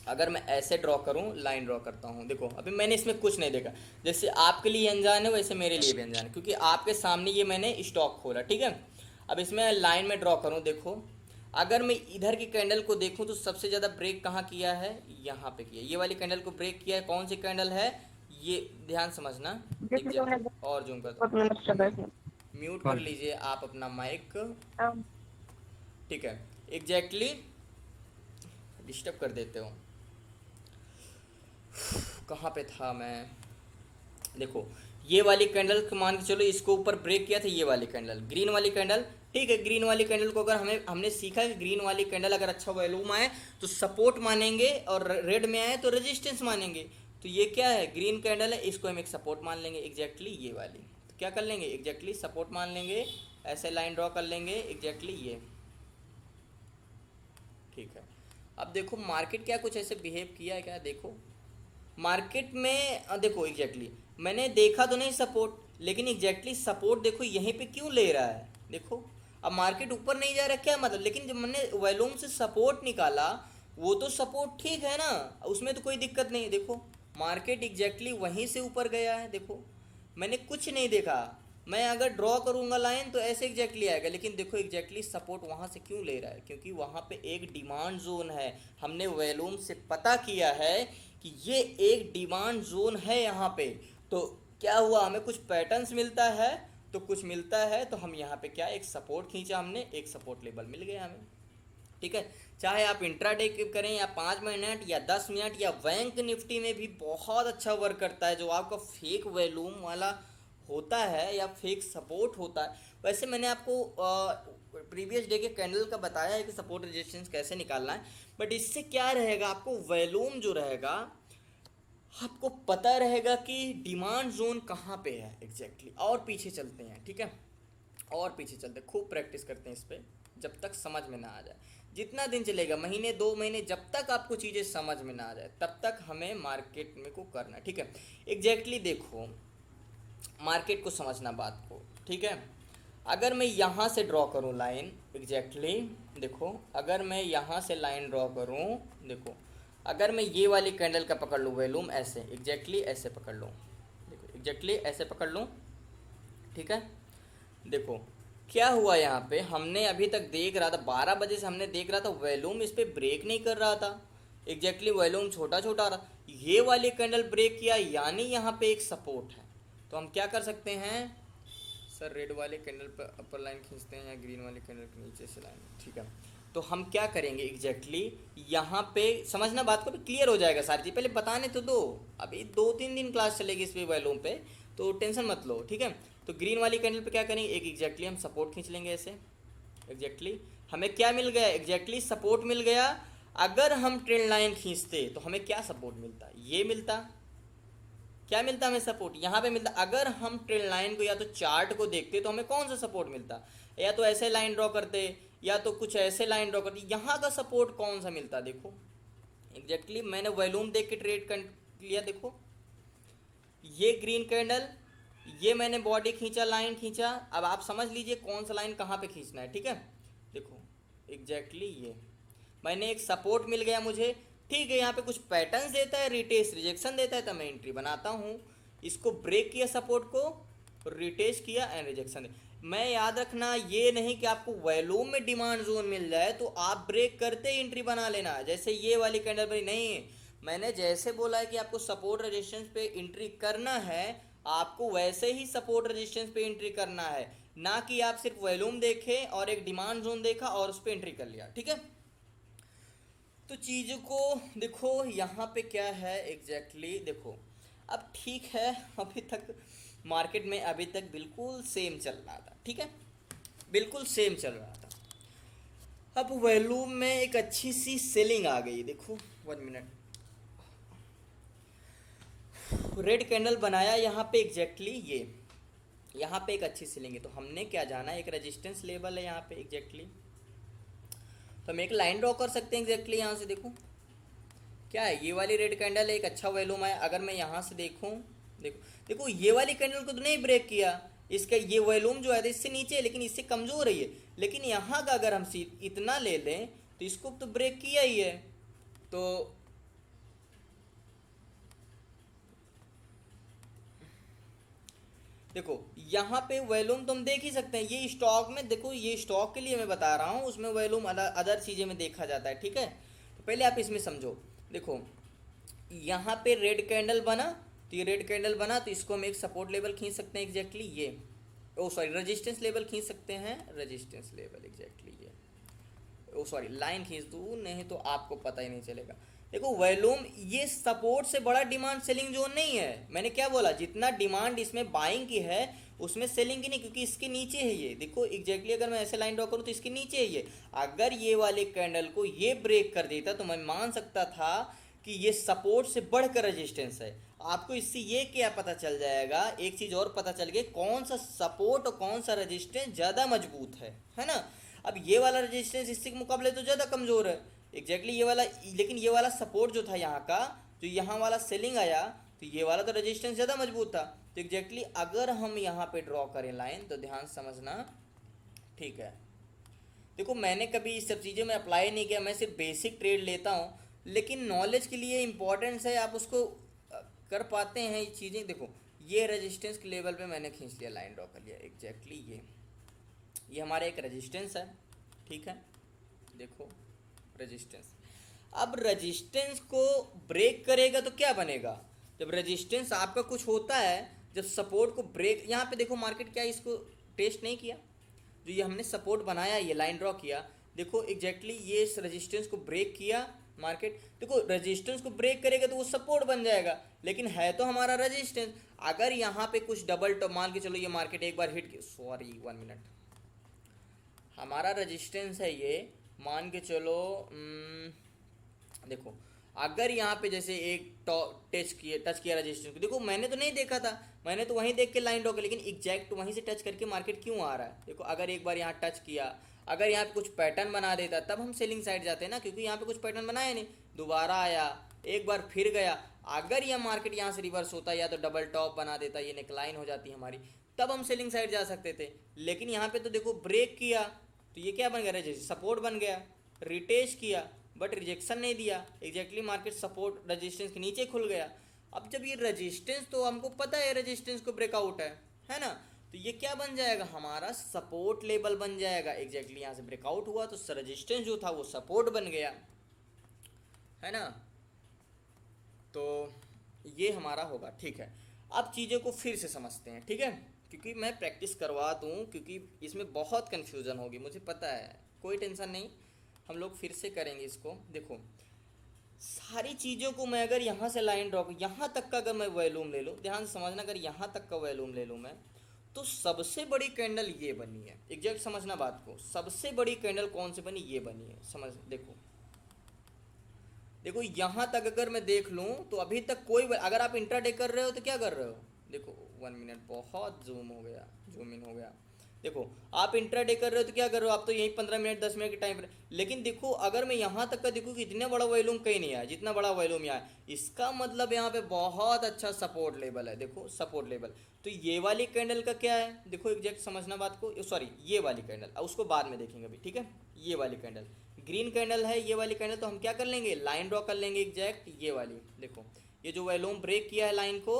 अगर मैं ऐसे ड्रॉ करूं, लाइन ड्रॉ करता हूं, देखो अभी मैंने इसमें कुछ नहीं देखा, जैसे आपके लिए अनजान है वैसे मेरे लिए भी अनजान है, क्योंकि आपके सामने ये मैंने स्टॉक खोला, ठीक है। अब इसमें लाइन में ड्रॉ करूं, देखो अगर मैं इधर की कैंडल को देखूं तो सबसे ज़्यादा ब्रेक कहाँ किया है? यहाँ पे किया, ये वाली कैंडल को ब्रेक किया है। कौन सी कैंडल है ये? ध्यान समझना एग्जैक्ट। और जूम करता, म्यूट कर लीजिए आप अपना माइक, ठीक है। एग्जैक्टली डिस्टर्ब कर देते हो। कहाँ पे था मैं? देखो ये वाली कैंडल मान के चलो इसको ऊपर ब्रेक किया था, ये वाली कैंडल, ग्रीन वाली कैंडल, ठीक है। ग्रीन वाली कैंडल को अगर हमने सीखा कि ग्रीन वाली कैंडल अगर अच्छा वॉल्यूम आए तो सपोर्ट मानेंगे, और रेड में आए तो रेजिस्टेंस मानेंगे। तो ये क्या है? ग्रीन कैंडल है, इसको हम एक सपोर्ट मान लेंगे एग्जैक्टली ये वाली। तो क्या कर लेंगे? एग्जैक्टली सपोर्ट मान लेंगे, ऐसे लाइन ड्रॉ कर लेंगे एग्जैक्टली ये, ठीक है। अब देखो मार्केट क्या कुछ ऐसे बिहेव किया है क्या? देखो मार्केट में देखो एग्जैक्टली मैंने देखा तो नहीं सपोर्ट, लेकिन एग्जैक्टली सपोर्ट देखो यहीं पे क्यों ले रहा है। देखो अब मार्केट ऊपर नहीं जा रहा, क्या मतलब, लेकिन जब मैंने वॉल्यूम से सपोर्ट निकाला वो तो सपोर्ट ठीक है ना, उसमें तो कोई दिक्कत नहीं है। देखो मार्केट एग्जैक्टली वहीं से ऊपर गया है, देखो मैंने कुछ नहीं देखा। मैं अगर ड्रॉ करूंगा लाइन तो ऐसे एग्जैक्टली आएगा, लेकिन देखो एग्जैक्टली सपोर्ट वहाँ से क्यों ले रहा है? क्योंकि वहाँ पे एक डिमांड जोन है, हमने वॉल्यूम से पता किया है कि ये एक डिमांड जोन है यहाँ पे। तो क्या हुआ, हमें कुछ पैटर्न्स मिलता है तो कुछ मिलता है, तो हम यहाँ पे क्या एक सपोर्ट खींचा हमने, एक सपोर्ट लेवल मिल गया हमें, ठीक है। चाहे आप इंट्राडे करें या 5 मिनट या 10 मिनट या बैंक निफ्टी में भी बहुत अच्छा वर्क करता है, जो आपका फेक वॉल्यूम वाला होता है या फेक सपोर्ट होता है। वैसे मैंने आपको प्रीवियस डे के कैंडल का बताया है कि सपोर्ट रेजिस्टेंस कैसे निकालना है, बट इससे क्या रहेगा, आपको वॉल्यूम जो रहेगा आपको पता रहेगा कि डिमांड जोन कहाँ पे है एग्जैक्टली। और पीछे चलते हैं, ठीक है, और पीछे चलते हैं, खूब प्रैक्टिस करते हैं इस पर, जब तक समझ में ना आ जाए। जितना दिन चलेगा, महीने 2 महीने, जब तक आपको चीज़ें समझ में ना आ जाए तब तक हमें मार्केट में को करना है, ठीक है। एग्जैक्टली देखो मार्केट को समझना बात को, ठीक है। अगर मैं यहाँ से ड्रॉ करूँ लाइन एग्जैक्टली, देखो अगर मैं यहाँ से लाइन ड्रॉ करूँ, देखो अगर मैं ये वाली कैंडल का पकड़ लूँ वॉल्यूम ऐसे एग्जैक्टली ऐसे पकड़ लूँ, देखो एग्जैक्टली ऐसे पकड़ लूँ, ठीक है। देखो क्या हुआ यहाँ पे, हमने अभी तक देख रहा था 12 बजे से हमने देख रहा था वॉल्यूम इस पर ब्रेक नहीं कर रहा था एग्जैक्टली, वॉल्यूम छोटा छोटा आ रहा। ये वाली कैंडल ब्रेक किया, यानी यहाँ पे एक सपोर्ट है। तो हम क्या कर सकते हैं, सर रेड वाले कैंडल पर अपर लाइन खींचते हैं या ग्रीन वाले कैंडल के नीचे से लाइन? ठीक है, तो हम क्या करेंगे एग्जैक्टली यहाँ पे समझना बात को, भी क्लियर हो जाएगा सारी चीज़, पहले बताने तो दो। अभी 2-3 दिन क्लास चलेगी इस पे वॉल्यूम पे, तो टेंशन मत लो, ठीक है। तो ग्रीन वाली कैंडल पे क्या करेंगे, एक एग्जैक्टली हम सपोर्ट खींच लेंगे ऐसे। एग्जैक्टली हमें क्या मिल गया, एग्जैक्टली सपोर्ट मिल गया। अगर हम ट्रेंड लाइन खींचते तो हमें क्या सपोर्ट मिलता, ये मिलता, क्या मिलता हमें सपोर्ट यहाँ पे मिलता। अगर हम ट्रेंड लाइन को या तो चार्ट को देखते तो हमें कौन सा सपोर्ट मिलता, या तो ऐसे लाइन ड्रॉ करते या तो कुछ ऐसे लाइन ड्रॉ करते, यहाँ का सपोर्ट कौन सा मिलता। देखो एग्जैक्टली मैंने वॉल्यूम देख के ट्रेड कर लिया। देखो ये ग्रीन कैंडल, ये मैंने बॉडी खींचा, लाइन खींचा, अब आप समझ लीजिए कौन सा लाइन कहाँ पे खींचना है, ठीक है। देखो एग्जैक्टली ये मैंने एक सपोर्ट मिल गया मुझे, ठीक है। यहाँ पे कुछ पैटर्न्स देता है, रिटेस्ट रिजेक्शन देता है, तो मैं एंट्री बनाता हूँ। इसको ब्रेक किया सपोर्ट को, रिटेस्ट किया एंड रिजेक्शन। मैं याद रखना ये नहीं कि आपको वॉल्यूम में डिमांड जोन मिल जाए तो आप ब्रेक करते ही एंट्री बना लेना, जैसे ये वाली कैंडल बनी नहीं। मैंने जैसे बोला है कि आपको सपोर्ट रेजिस्टेंस पे एंट्री करना है, आपको वैसे ही सपोर्ट रेजिस्टेंस पे एंट्री करना है, ना कि आप सिर्फ वॉल्यूम देखे और एक डिमांड जोन देखा और उस पर एंट्री कर लिया, ठीक है। तो चीज़ों को देखो यहाँ पे क्या है एग्जैक्टली देखो। अब ठीक है, अभी तक मार्केट में अभी तक बिल्कुल सेम चल रहा था, ठीक है, बिल्कुल सेम चल रहा था। अब वॉल्यूम में एक अच्छी सी सेलिंग आ गई। देखो 1 मिनट, रेड कैंडल बनाया यहाँ पे एग्जैक्टली ये, यहाँ पे एक अच्छी सेलिंग है। तो हमने क्या जाना, एक रेजिस्टेंस लेवल है यहाँ पे एग्जैक्टली, तो हम एक लाइन ड्रॉ कर सकते हैं एग्जैक्टली यहाँ से। देखो क्या है, ये वाली रेड कैंडल है, एक अच्छा वॉल्यूम है। अगर मैं यहाँ से देखूँ, देखो देखो ये वाली कैंडल को तो नहीं ब्रेक किया, इसका ये वॉल्यूम जो है तो इससे नीचे है, लेकिन इससे कमज़ोर है ये। लेकिन यहाँ का अगर हम इतना ले लें तो इसको तो ब्रेक किया ही है। तो देखो यहाँ पे वॉल्यूम तो हम देख ही सकते हैं, ये स्टॉक में देखो, ये स्टॉक के लिए मैं बता रहा हूँ, उसमें वॉल्यूम अदर चीज़ें में देखा जाता है, ठीक है। तो पहले आप इसमें समझो। देखो यहाँ पे रेड कैंडल बना, तो ये रेड कैंडल बना, तो इसको हम एक सपोर्ट लेवल खींच सकते हैं एग्जैक्टली ये, ओ सॉरी रेजिस्टेंस लेवल खींच सकते हैं, रेजिस्टेंस लेवल एग्जैक्टली ये, ओ सॉरी लाइन खींच दूँ, नहीं तो आपको पता ही नहीं चलेगा। देखो वॉल्यूम ये सपोर्ट से बड़ा डिमांड सेलिंग जोन नहीं है। मैंने क्या बोला, जितना डिमांड इसमें बाइंग की है उसमें सेलिंग की नहीं, क्योंकि इसके नीचे है ये। देखो एग्जैक्टली अगर मैं ऐसे लाइन ड्रॉ करूँ तो इसके नीचे है ये। अगर ये वाले कैंडल को ये ब्रेक कर देता तो मैं मान सकता था कि ये सपोर्ट से बढ़कर रेजिस्टेंस है। आपको इससे ये क्या पता चल जाएगा, एक चीज़ और पता चल गई, कौन सा सपोर्ट और कौन सा रेजिस्टेंस ज़्यादा मजबूत है ना। अब ये वाला रेजिस्टेंस इससे के मुकाबले तो ज़्यादा कमज़ोर है एग्जैक्टली ये वाला, लेकिन ये वाला सपोर्ट जो था यहाँ का, जो यहाँ वाला सेलिंग आया, तो ये वाला तो रेजिस्टेंस ज़्यादा मजबूत था। तो एग्जैक्टली अगर हम यहाँ पे ड्रॉ करें लाइन, तो ध्यान समझना, ठीक है। देखो मैंने कभी इस सब चीज़ें में अप्लाई नहीं किया, मैं सिर्फ बेसिक ट्रेड लेता हूँ, लेकिन नॉलेज के लिए इम्पोर्टेंस है, आप उसको कर पाते हैं ये चीज़ें। देखो ये रेजिस्टेंस के लेवल पे मैंने खींच लिया, लाइन ड्रॉ कर लिया एग्जैक्टली ये हमारा एक रेजिस्टेंस है, ठीक है। देखो रेजिस्टेंस, अब रेजिस्टेंस को ब्रेक करेगा तो क्या बनेगा, जब रेजिस्टेंस आपका कुछ होता है, जब सपोर्ट को ब्रेक, यहाँ पे देखो मार्केट क्या इसको टेस्ट नहीं किया, जो ये हमने सपोर्ट बनाया, ये लाइन ड्रॉ किया, देखो एग्जैक्टली ये इस रेजिस्टेंस को ब्रेक किया मार्केट। देखो रेजिस्टेंस को ब्रेक करेगा तो वो सपोर्ट बन जाएगा, लेकिन है तो हमारा रेजिस्टेंस। अगर यहाँ पे कुछ डबल टॉप मान के चलो, ये मार्केट एक बार हिट, सॉरी 1 मिनट, हमारा रेजिस्टेंस है ये, मान के चलो देखो अगर यहाँ पे जैसे एक टच किया रेजिस्टेंस को, देखो मैंने तो नहीं देखा था, मैंने तो वहीं देख के लाइन ड्रॉ की, लेकिन एग्जैक्ट वहीं से टच करके मार्केट क्यों आ रहा है। देखो अगर एक बार यहाँ टच किया, अगर यहाँ पे कुछ पैटर्न बना देता तब हम सेलिंग साइड जाते हैं ना, क्योंकि यहाँ पे कुछ पैटर्न बनाया नहीं, दोबारा आया, एक बार फिर गया। अगर यह मार्केट यहाँ से रिवर्स होता या तो डबल टॉप बना देता, ये नेकलाइन हो जाती हमारी, तब हम सेलिंग साइड जा सकते थे। लेकिन यहाँ पे तो देखो ब्रेक किया, तो ये क्या बन गया, जैसे सपोर्ट बन गया, रिटेस्ट किया बट रिजेक्शन नहीं दिया, एग्जैक्टली मार्केट सपोर्ट रेजिस्टेंस के नीचे खुल गया। अब जब ये रेजिस्टेंस, तो हमको पता है रेजिस्टेंस को ब्रेकआउट है ना, तो ये क्या बन जाएगा, हमारा सपोर्ट लेवल बन जाएगा एग्जैक्टली। यहाँ से ब्रेकआउट हुआ तो रेजिस्टेंस जो था वो सपोर्ट बन गया, है ना। तो ये हमारा होगा, ठीक है। अब चीज़ों को फिर से समझते हैं, ठीक है, क्योंकि मैं प्रैक्टिस करवा दूँ, क्योंकि इसमें बहुत कन्फ्यूज़न होगी, मुझे पता है। कोई टेंशन नहीं, हम लोग फिर से करेंगे इसको। देखो, सारी चीज़ों को मैं अगर यहाँ से लाइन ड्रॉ, यहाँ तक का अगर मैं वॉल्यूम ले लूँ, ध्यान से समझना, अगर यहाँ तक का वॉल्यूम ले लूँ मैं, तो सबसे बड़ी कैंडल ये बनी है। एग्जैक्ट समझना बात को, सबसे बड़ी कैंडल कौन सी बनी, ये बनी है। समझ, देखो देखो यहाँ तक अगर मैं देख लूँ तो अभी तक कोई, अगर आप इंट्राडे कर रहे हो तो क्या कर रहे हो, देखो 1 मिनट, बहुत जूम हो गया, जूम इन हो गया। देखो, आप इंट्राडे कर रहे हो तो क्या कर रहे हो, आप तो यही 15 मिनट 10 मिनट के टाइम पर। लेकिन देखो, अगर मैं यहाँ तक का देखूँ कि इतना बड़ा वॉल्यूम कहीं नहीं आया जितना बड़ा वॉल्यूम यहाँ है, इसका मतलब यहाँ पे बहुत अच्छा सपोर्ट लेवल है। देखो सपोर्ट लेवल, तो ये वाली कैंडल का क्या है, देखो एग्जैक्ट समझना बात को, सॉरी ये वाली कैंडल, अब उसको बाद में देखेंगे अभी, ठीक है। ये वाली कैंडल ग्रीन कैंडल है, ये वाली कैंडल, तो हम क्या कर लेंगे, लाइन ड्रॉ कर लेंगे एग्जैक्ट ये वाली। देखो, ये जो वॉल्यूम ब्रेक किया है लाइन को,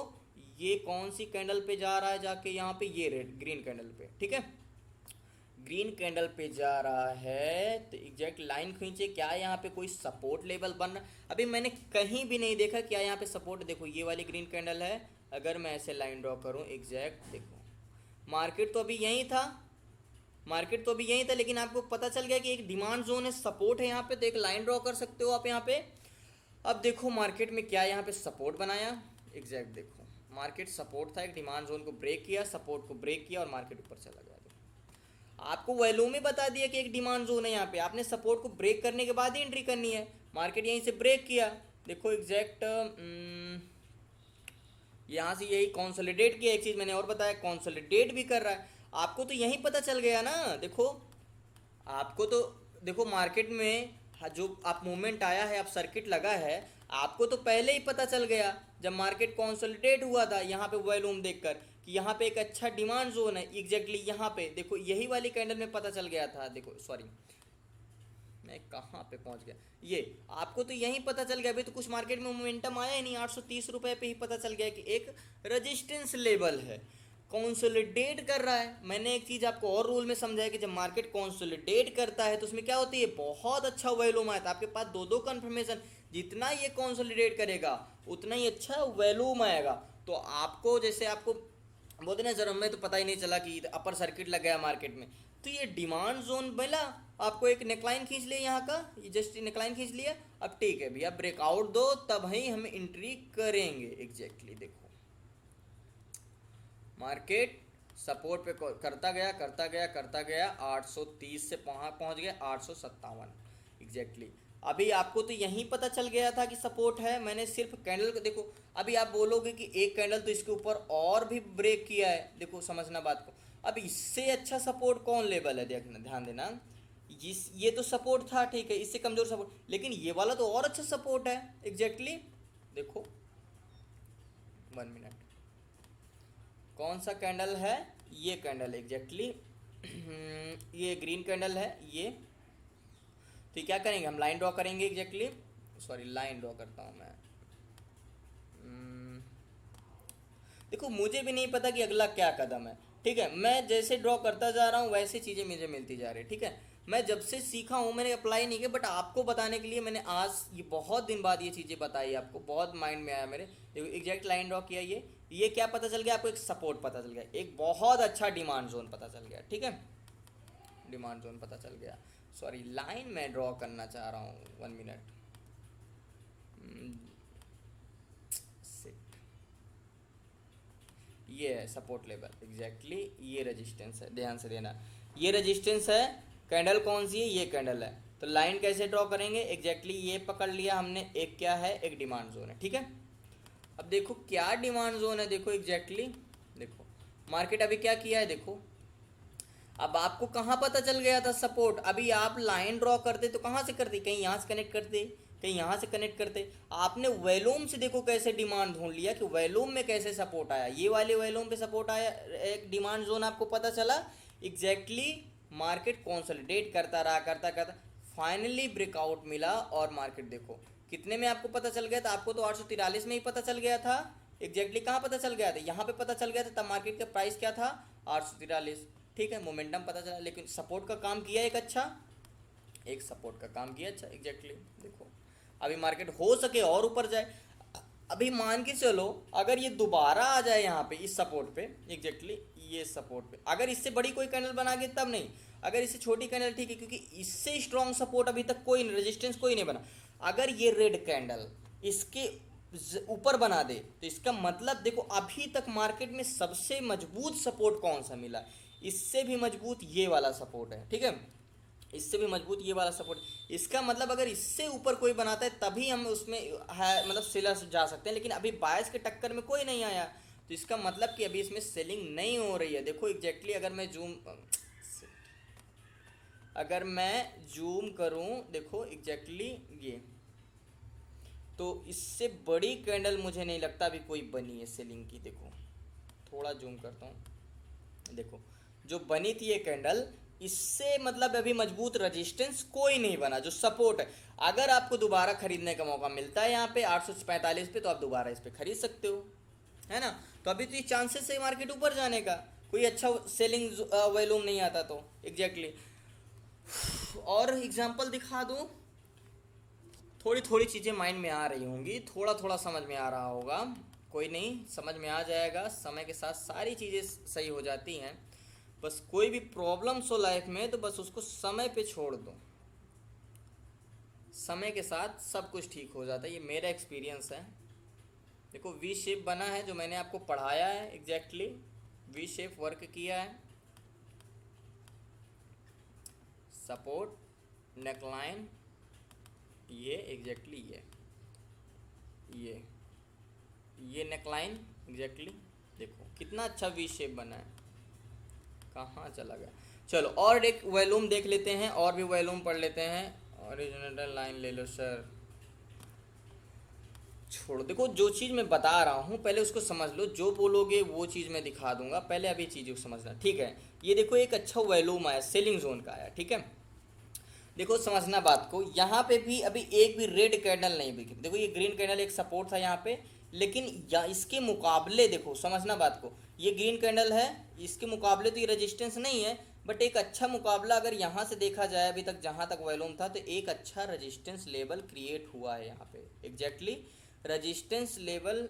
ये कौन सी कैंडल पे जा रहा है, जाके यहाँ पे ये रेड ग्रीन कैंडल पे, ठीक है, ग्रीन कैंडल पे जा रहा है। तो एग्जैक्ट लाइन खींचे, क्या यहाँ पे कोई सपोर्ट लेवल बन रहा, अभी मैंने कहीं भी नहीं देखा क्या यहाँ पे सपोर्ट। देखो ये वाली ग्रीन कैंडल है, अगर मैं ऐसे लाइन ड्रॉ करूँ एग्जैक्ट, देखो मार्केट तो अभी यही था, मार्केट तो अभी यही था, लेकिन आपको पता चल गया कि एक डिमांड जोन है, सपोर्ट है यहाँ पे, तो एक लाइन ड्रॉ कर सकते हो आप यहाँ पे। अब देखो मार्केट में क्या यहाँ पे सपोर्ट बनाया, एग्जैक्ट देखो मार्केट सपोर्ट था, एक डिमांड जोन को ब्रेक किया, सपोर्ट को ब्रेक किया और मार्केट ऊपर चला गया। आपको वॉल्यूम ही बता दिया कि एक डिमांड जोन है यहाँ पे, आपने सपोर्ट को ब्रेक करने के बाद ही एंट्री करनी है। मार्केट यहीं से ब्रेक किया, देखो एग्जैक्ट यहाँ से यही कंसोलिडेट किया। एक चीज़ मैंने और बताया, कंसोलिडेट भी कर रहा है, आपको तो यहीं पता चल गया ना। देखो आपको तो, देखो मार्केट में जो आप मूवमेंट आया है, आप सर्किट लगा है, आपको तो पहले ही पता चल गया जब मार्केट कंसोलिडेट हुआ था यहाँ पे वॉल्यूम देखकर कि यहाँ पे एक अच्छा डिमांड जोन है। एग्जैक्टली यहाँ पे देखो यही वाली कैंडल में पता चल गया था। देखो सॉरी, मैं कहाँ पे पहुँच गया, ये आपको तो यहीं पता चल गया। अभी तो कुछ मार्केट में मोमेंटम आया ही नहीं, 830 रुपये पे ही पता चल गया कि एक रेजिस्टेंस लेवल है, कॉन्सोलिडेट कर रहा है। मैंने एक चीज़ आपको और रूल में समझाया कि जब मार्केट कॉन्सोलिडेट करता है तो उसमें क्या होती है, बहुत अच्छा वॉल्यूम आता है। आपके पास दो दो कन्फर्मेशन, जितना ये कॉन्सोलिडेट करेगा उतना ही अच्छा वॉल्यूम आएगा। तो आपको जैसे आपको बोलते ना सर हमें तो पता ही नहीं चला कि अपर सर्किट लग गया मार्केट में, तो ये डिमांड जोन मिला आपको, एक नेकलाइन खींच लिया यहाँ का, जस्ट नेकलाइन खींच लिया। अब ठीक है भैया, ब्रेकआउट दो तब ही हम एंट्री करेंगे। एग्जैक्टली देखो मार्केट सपोर्ट पे करता गया करता गया करता गया, 830 से पहुँच गया 857 एग्जैक्टली। अभी आपको तो यहीं पता चल गया था कि सपोर्ट है, मैंने सिर्फ कैंडल को देखो। अभी आप बोलोगे कि एक कैंडल तो इसके ऊपर और भी ब्रेक किया है, देखो समझना बात को। अब इससे अच्छा सपोर्ट कौन लेवल है, देखना ध्यान देना, ये तो सपोर्ट था ठीक है, इससे कमजोर सपोर्ट, लेकिन ये वाला तो और अच्छा सपोर्ट है एग्जैक्टली। देखो 1 मिनट, कौन सा कैंडल है, ये कैंडल एग्जैक्टली ये ग्रीन कैंडल है ये। तो क्या करेंगे हम, लाइन ड्रॉ करेंगे एग्जैक्टली, सॉरी लाइन ड्रॉ करता हूँ मैं। देखो मुझे भी नहीं पता कि अगला क्या कदम है, ठीक है, मैं जैसे ड्रॉ करता जा रहा हूँ वैसे चीज़ें मुझे मिलती जा रही है, ठीक है। मैं जब से सीखा हूँ मैंने अप्लाई नहीं किया, बट आपको बताने के लिए मैंने आज ये बहुत दिन बाद ये चीज़ें बताई, आपको बहुत माइंड में आया मेरे। देखो एग्जैक्ट लाइन ड्रॉ किया, ये क्या पता चल गया आपको, एक सपोर्ट पता चल गया, एक बहुत अच्छा डिमांड जोन पता चल गया, ठीक है, डिमांड जोन पता चल गया। सॉरी लाइन में ड्रॉ करना चाह रहा हूँ, 1 मिनट, ये है सपोर्ट लेवल एग्जैक्टली, ये रेजिस्टेंस है, ध्यान से देना, ये रेजिस्टेंस है। कैंडल कौन सी है, ये कैंडल है। तो लाइन कैसे ड्रॉ करेंगे एग्जैक्टली, ये पकड़ लिया हमने, एक क्या है, एक डिमांड जोन है, ठीक है। अब देखो क्या डिमांड जोन है, देखो एग्जैक्टली देखो मार्केट अभी क्या किया है, देखो अब आपको कहाँ पता चल गया था सपोर्ट, अभी आप लाइन ड्रॉ करते तो कहाँ से करते, कहीं यहाँ से कनेक्ट करते, कहीं यहाँ से कनेक्ट करते, आपने वॉल्यूम से देखो कैसे डिमांड ढूंढ लिया कि वॉल्यूम में कैसे सपोर्ट आया, ये वाले वॉल्यूम पे सपोर्ट आया, एक डिमांड जोन आपको पता चला एग्जैक्टली। मार्केट कंसोलिडेट करता रहा करता करता फाइनली ब्रेकआउट मिला, और मार्केट देखो कितने में आपको पता चल गया था, आपको तो 843 में ही पता चल गया था एग्जैक्टली। कहाँ पता चल गया था, यहाँ पे पता चल गया था, तब मार्केट का प्राइस क्या था 843, ठीक है, मोमेंटम पता चला, लेकिन सपोर्ट का काम किया एक अच्छा, एक सपोर्ट का काम किया अच्छा एग्जैक्टली। देखो अभी मार्केट हो सके और ऊपर जाए, अभी मान के चलो अगर ये दोबारा आ जाए यहाँ पे इस सपोर्ट पे एग्जैक्टली, ये सपोर्ट पे, अगर इससे बड़ी कोई कैंडल बना के तब नहीं, अगर इससे छोटी कैंडल ठीक है, क्योंकि इससे स्ट्रॉन्ग सपोर्ट अभी तक कोई रेजिस्टेंस कोई नहीं बना। अगर ये रेड कैंडल इसके ऊपर बना दे तो इसका मतलब देखो अभी तक मार्केट में सबसे मजबूत सपोर्ट कौन सा मिला, इससे भी मजबूत ये वाला सपोर्ट है, ठीक है, इससे भी मजबूत ये वाला सपोर्ट। इसका मतलब अगर इससे ऊपर कोई बनाता है तभी हम उसमें है मतलब सेलर्स जा सकते हैं, लेकिन अभी बायर्स के टक्कर में कोई नहीं आया, तो इसका मतलब कि अभी इसमें सेलिंग नहीं हो रही है। देखो एग्जैक्टली अगर मैं जूम करूं, देखो एग्जैक्टली ये, तो इससे बड़ी कैंडल मुझे नहीं लगता अभी कोई बनी है सेलिंग की। देखो थोड़ा जूम करता हूँ, देखो जो बनी थी ये कैंडल, इससे मतलब अभी मजबूत रेजिस्टेंस कोई नहीं बना जो सपोर्ट है। अगर आपको दोबारा खरीदने का मौका मिलता है यहाँ पे 845 पे, तो आप दोबारा इस पे खरीद सकते हो, है ना। तो अभी तो ये चांसेस है मार्केट ऊपर जाने का, कोई अच्छा सेलिंग वॉल्यूम नहीं आता तो एग्जैक्टली। और एग्जांपल दिखा दूँ, थोड़ी थोड़ी चीज़ें माइंड में आ रही होंगी, थोड़ा थोड़ा समझ में आ रहा होगा, कोई नहीं, समझ में आ जाएगा, समय के साथ सारी चीज़ें सही हो जाती हैं। बस कोई भी प्रॉब्लम्स हो लाइफ में तो बस उसको समय पे छोड़ दो, समय के साथ सब कुछ ठीक हो जाता है, ये मेरा एक्सपीरियंस है। देखो वी शेप बना है जो मैंने आपको पढ़ाया है, एग्जैक्टली वी शेप वर्क किया है, सपोर्ट नेकलाइन, ये एग्जैक्टली ये नेकलाइन एग्जैक्टली, देखो कितना अच्छा वी शेप बना है, कहाँ चला गया। चलो और एक वॉल्यूम देख लेते हैं, और भी वॉल्यूम पढ़ लेते हैं। ओरिजिनल लाइन ले लो सर, छोड़ो, देखो जो चीज़ मैं बता रहा हूँ पहले उसको समझ लो, जो बोलोगे वो चीज़ मैं दिखा दूंगा, पहले अभी चीज़ को समझना, ठीक है। ये देखो एक अच्छा वॉल्यूम आया, सेलिंग जोन का आया, ठीक है। देखो समझना बात को, यहाँ पे भी अभी एक भी रेड कैंडल नहीं बिकी। देखो ये ग्रीन कैंडल एक सपोर्ट था यहाँ पे, लेकिन या इसके मुकाबले देखो समझना बात को, ये ग्रीन कैंडल है, इसके मुकाबले तो ये रेजिस्टेंस नहीं है, बट एक अच्छा मुकाबला अगर यहाँ से देखा जाए अभी तक जहाँ तक वॉल्यूम था, तो एक अच्छा रेजिस्टेंस लेवल क्रिएट हुआ है यहाँ पे, exactly resistance level.